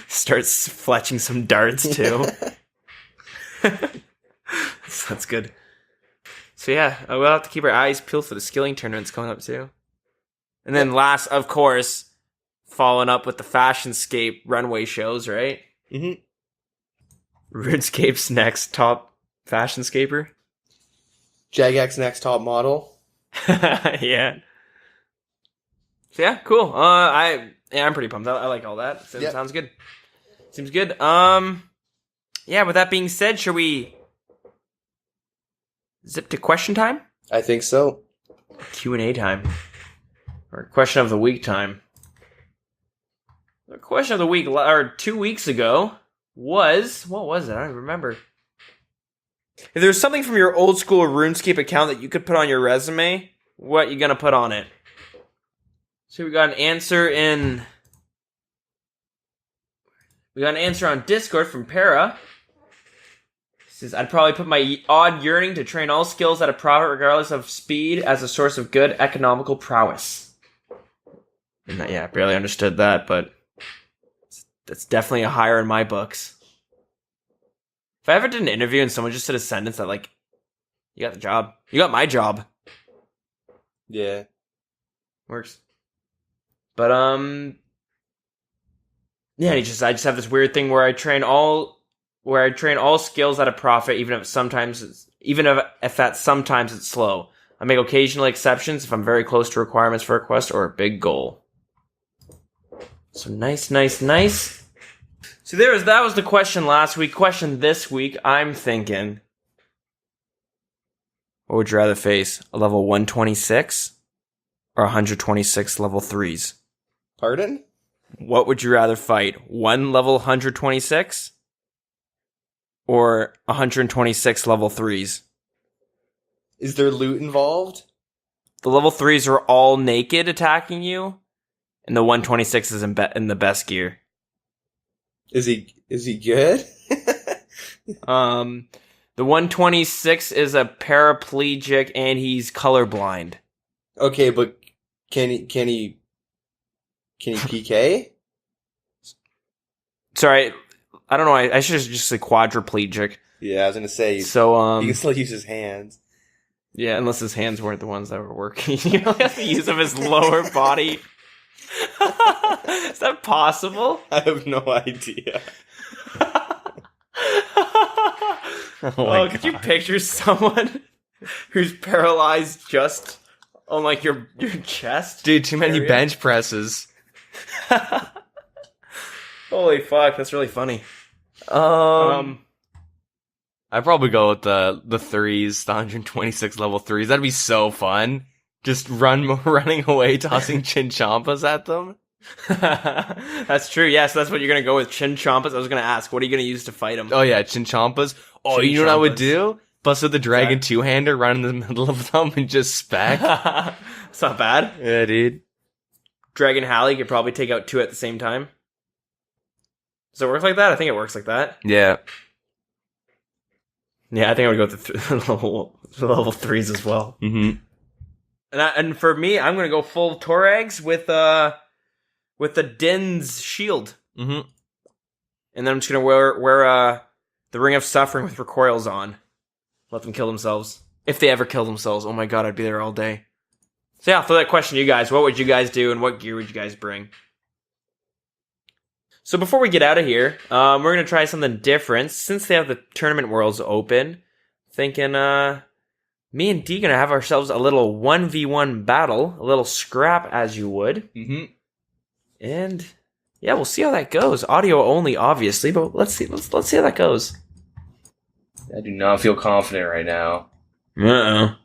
Starts fletching some darts, too. That's good. So yeah, we'll have to keep our eyes peeled for the skilling tournaments coming up, too. And then last, of course, following up with the Fashionscape runway shows, right? Mm-hmm. RuneScape's next top Fashionscaper. Jagex next top model. Yeah. So yeah, cool. I'm pretty pumped. I like all that. So Sounds good. Seems good. Yeah, with that being said, should we zip to question time? I think so. Q&A time. Or question of the week time. The question of the week, or 2 weeks ago, was... What was it? I don't remember. If there's something from your old school RuneScape account that you could put on your resume, what you gonna put on it? So we got an answer on Discord from Para. He says, I'd probably put my odd yearning to train all skills at a profit regardless of speed as a source of good economical prowess. And I barely understood that, but that's definitely a higher in my books. If I ever did an interview and someone just said a sentence that, like, you got the job. You got my job. Yeah. Works. But, yeah, I just have this weird thing where I train all skills at a profit, even if sometimes it's slow. I make occasional exceptions if I'm very close to requirements for a quest or a big goal. So nice. So that was the question last week. Question this week, I'm thinking, what would you rather face? A level 126 or 126 level 3s? Pardon? What would you rather fight? One level 126 or 126 level 3s? Is there loot involved? The level 3s are all naked attacking you, and the 126 is in the best gear. Is he good? The 126 is a paraplegic and he's colorblind. Okay, but can he PK? Sorry, I don't know. I should just say quadriplegic. Yeah, I was gonna say. So he can still use his hands. Yeah, unless his hands weren't the ones that were working. You only have to use of his lower body. Is that possible? I have no idea. Could you picture someone who's paralyzed just on like your chest? Dude, too many bench presses. Holy fuck, that's really funny. I'd probably go with the 3s, the 126 level 3s. That'd be so fun. Just running away, tossing chinchampas at them. That's true. Yeah, so that's what you're gonna go with, chinchampas. I was gonna ask, what are you gonna use to fight them? Oh yeah, chinchampas. Oh, you know what I would do? busted the dragon two-hander right in the middle of them and just spec. It's not bad. Yeah, dude. Dragon Halley could probably take out 2 at the same time. Does it work like that? I think it works like that. Yeah. Yeah, I think I would go with the level 3s as well. Mm-hmm. And for me, I'm going to go full Torags with the Din's shield. Mm-hmm. And then I'm just going to wear the Ring of Suffering with recoils on. Let them kill themselves. If they ever kill themselves. Oh my god, I'd be there all day. So yeah, I'll throw that question to you guys. What would you guys do and what gear would you guys bring? So before we get out of here, we're going to try something different. Since they have the tournament worlds open, thinking me and D going to have ourselves a little 1v1 battle. A little scrap, as you would. Mm-hmm. And yeah, we'll see how that goes. Audio only, obviously, but let's see how that goes. I do not feel confident right now. Uh-oh.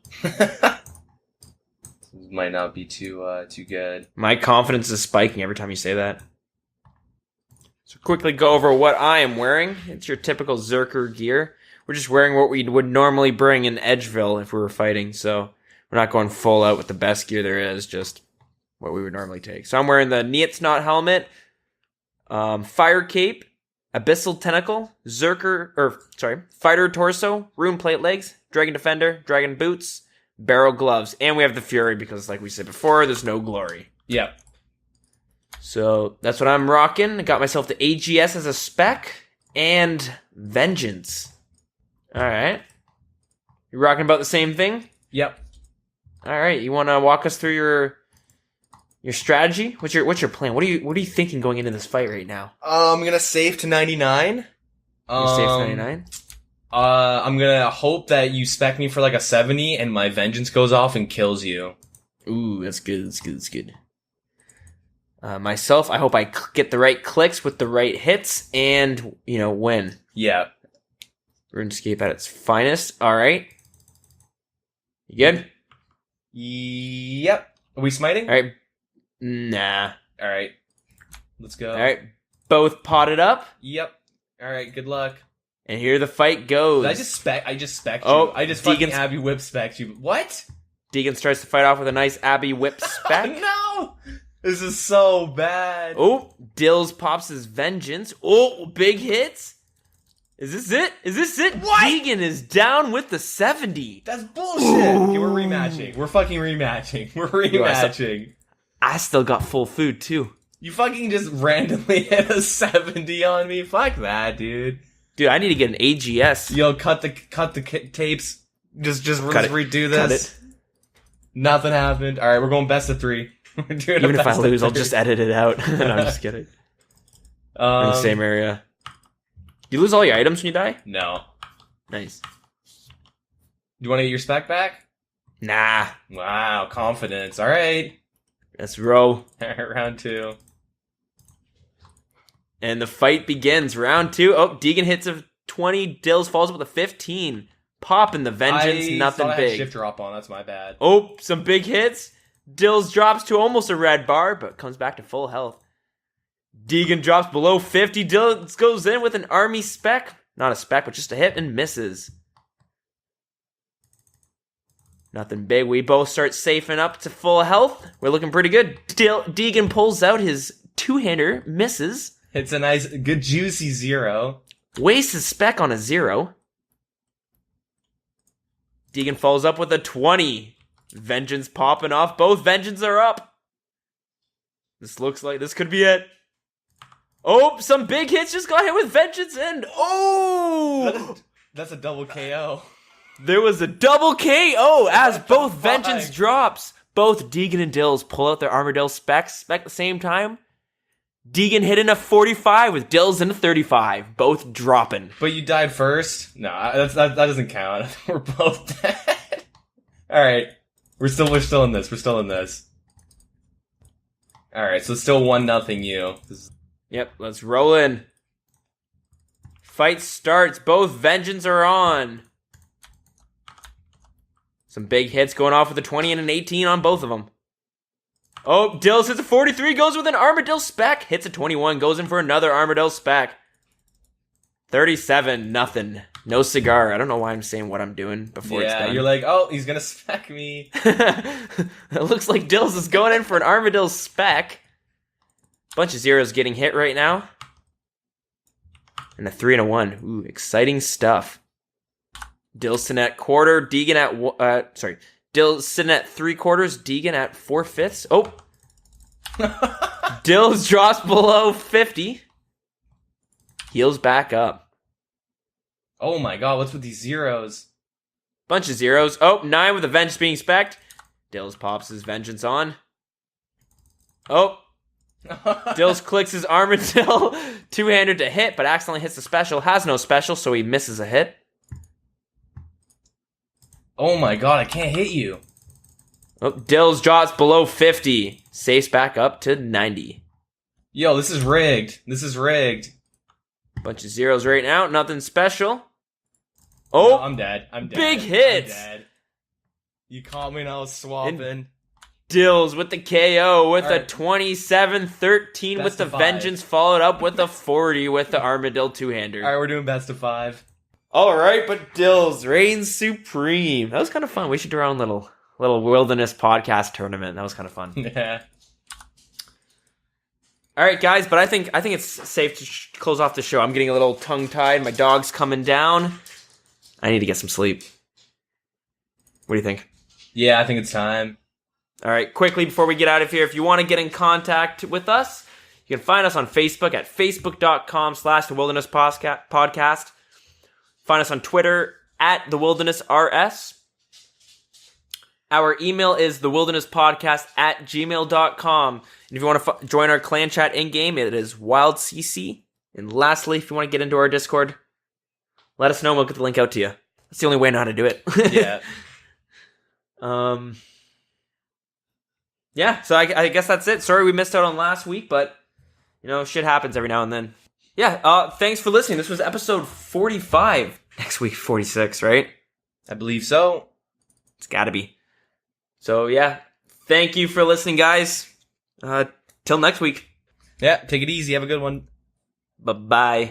This might not be too good. My confidence is spiking every time you say that. So quickly go over what I am wearing. It's your typical Zerker gear. We're just wearing what we would normally bring in Edgeville if we were fighting, so we're not going full out with the best gear there is, just what we would normally take. So I'm wearing the Nietzsnot helmet, Fire Cape, Abyssal Tentacle, Fighter Torso, Rune Plate Legs, Dragon Defender, Dragon Boots, Barrel Gloves, and we have the Fury because, like we said before, there's no glory. Yep. So that's what I'm rocking. I got myself the AGS as a spec and Vengeance. All right. You rocking about the same thing? Yep. All right. You want to walk us through your strategy? What's your plan? What are you thinking going into this fight right now? I'm gonna save to 99. You save 99? I'm gonna hope that you spec me for like a 70 and my vengeance goes off and kills you. Ooh, that's good. That's good. Myself, I hope I get the right clicks with the right hits and, win. Yeah. RuneScape at its finest. All right. You good? Yep. Are we smiting? All right. Nah. All right. Let's go. All right. Both potted up. Yep. All right. Good luck. And here the fight goes. I just spec Oh, you. I just Deegan's- fucking Abby whip spec you. What? Deegan starts to fight off with a nice Abbey whip spec. No! This is so bad. Oh, Dills pops his vengeance. Oh, big hits. Is this it? What? Deegan is down with the 70. That's bullshit. Okay, we're rematching. We're fucking rematching. We're rematching. I still got full food, too. You fucking just randomly hit a 70 on me. Fuck that, dude. Dude, I need to get an AGS. Yo, cut the tapes. Just Cut it. redo Cut this. it. Nothing happened. All right, we're going best of 3. We're doing Even a if I best of lose, I'll 3. just edit it out. No, I'm just kidding. We're in the same area. You lose all your items when you die? No. Nice. You want to get your spec back? Nah. Wow, confidence. All right. Let's roll. Round 2. And the fight begins. Round 2. Oh, Deegan hits a 20. Dills falls up with a 15. Popping the vengeance. Nothing I big. had shift drop on. That's my bad. Oh, some big hits. Dills drops to almost a red bar, but comes back to full health. Deegan drops below 50. Dills goes in with an army spec. Not a spec, but just a hit and misses. Nothing big. We both start safing up to full health. We're looking pretty good. Deegan pulls out his two-hander, misses. It's a nice, good, juicy 0. Wastes his spec on a 0. Deegan follows up with a 20. Vengeance popping off. Both vengeance are up. This looks like this could be it. Oh, some big hits just got hit with vengeance and oh! That's a double KO. There was a double KO as both vengeance drops. Both Deegan and Dills pull out their Armadillo specs at the same time. Deegan hit in a 45 with Dills in a 35, both dropping. But you died first? No, that doesn't count. We're both dead. All right. We're still in this. We're still in this. All right, so it's still 1-0 you. Yep, let's roll in. Fight starts. Both vengeance are on. Some big hits going off with a 20 and an 18 on both of them. Oh, Dills hits a 43, goes with an Armadillo spec. Hits a 21, goes in for another Armadillo spec. 37-0. No cigar. I don't know why I'm saying what I'm doing before it's done. You're like, oh, he's gonna spec me. It looks like Dills is going in for an Armadillo spec. Bunch of zeros getting hit right now. And a 3 and a 1. Ooh, exciting stuff. Dills sitting at quarter, Deegan at Dills sitting at 3/4, Deegan at 4/5. Oh. Dills drops below 50. Heals back up. Oh my god, what's with these zeros? Bunch of zeros. Oh, 9 with a vengeance being spec'd. Dills pops his vengeance on. Oh. Dills clicks his Armadillo. Two-handed to hit, but accidentally hits the special. Has no special, so he misses a hit. Oh my god, I can't hit you. Oh, Dills drops below 50. Safes back up to 90. Yo, this is rigged. This is rigged. Bunch of zeros right now. Nothing special. Oh, No, I'm dead. I'm dead. Big hits. I'm dead. You caught me and I was swapping. Dills with the KO with All a right. 27-13 with Best the of 5. vengeance, followed up with a 40 with the Armadillo two-hander. Alright, we're doing best of 5. All right, but Dills reigns supreme. That was kind of fun. We should do our own little wilderness podcast tournament. That was kind of fun. Yeah. All right, guys, but I think it's safe to close off the show. I'm getting a little tongue-tied. My dog's coming down. I need to get some sleep. What do you think? Yeah, I think it's time. All right, quickly before we get out of here, if you want to get in contact with us, you can find us on Facebook at facebook.com/The Wilderness Podcast. Find us on Twitter at The Wilderness RS. Our email is thewildernesspodcast@gmail.com. And if you want to join our clan chat in-game, it is WildCC. And lastly, if you want to get into our Discord, let us know and we'll get the link out to you. That's the only way I know how to do it. Yeah. Yeah, so I guess that's it. Sorry we missed out on last week, but, shit happens every now and then. Yeah, thanks for listening. This was episode 45. Next week, 46, right? I believe so. It's gotta be. So, yeah, thank you for listening, guys. Till next week. Yeah, take it easy. Have a good one. Bye-bye.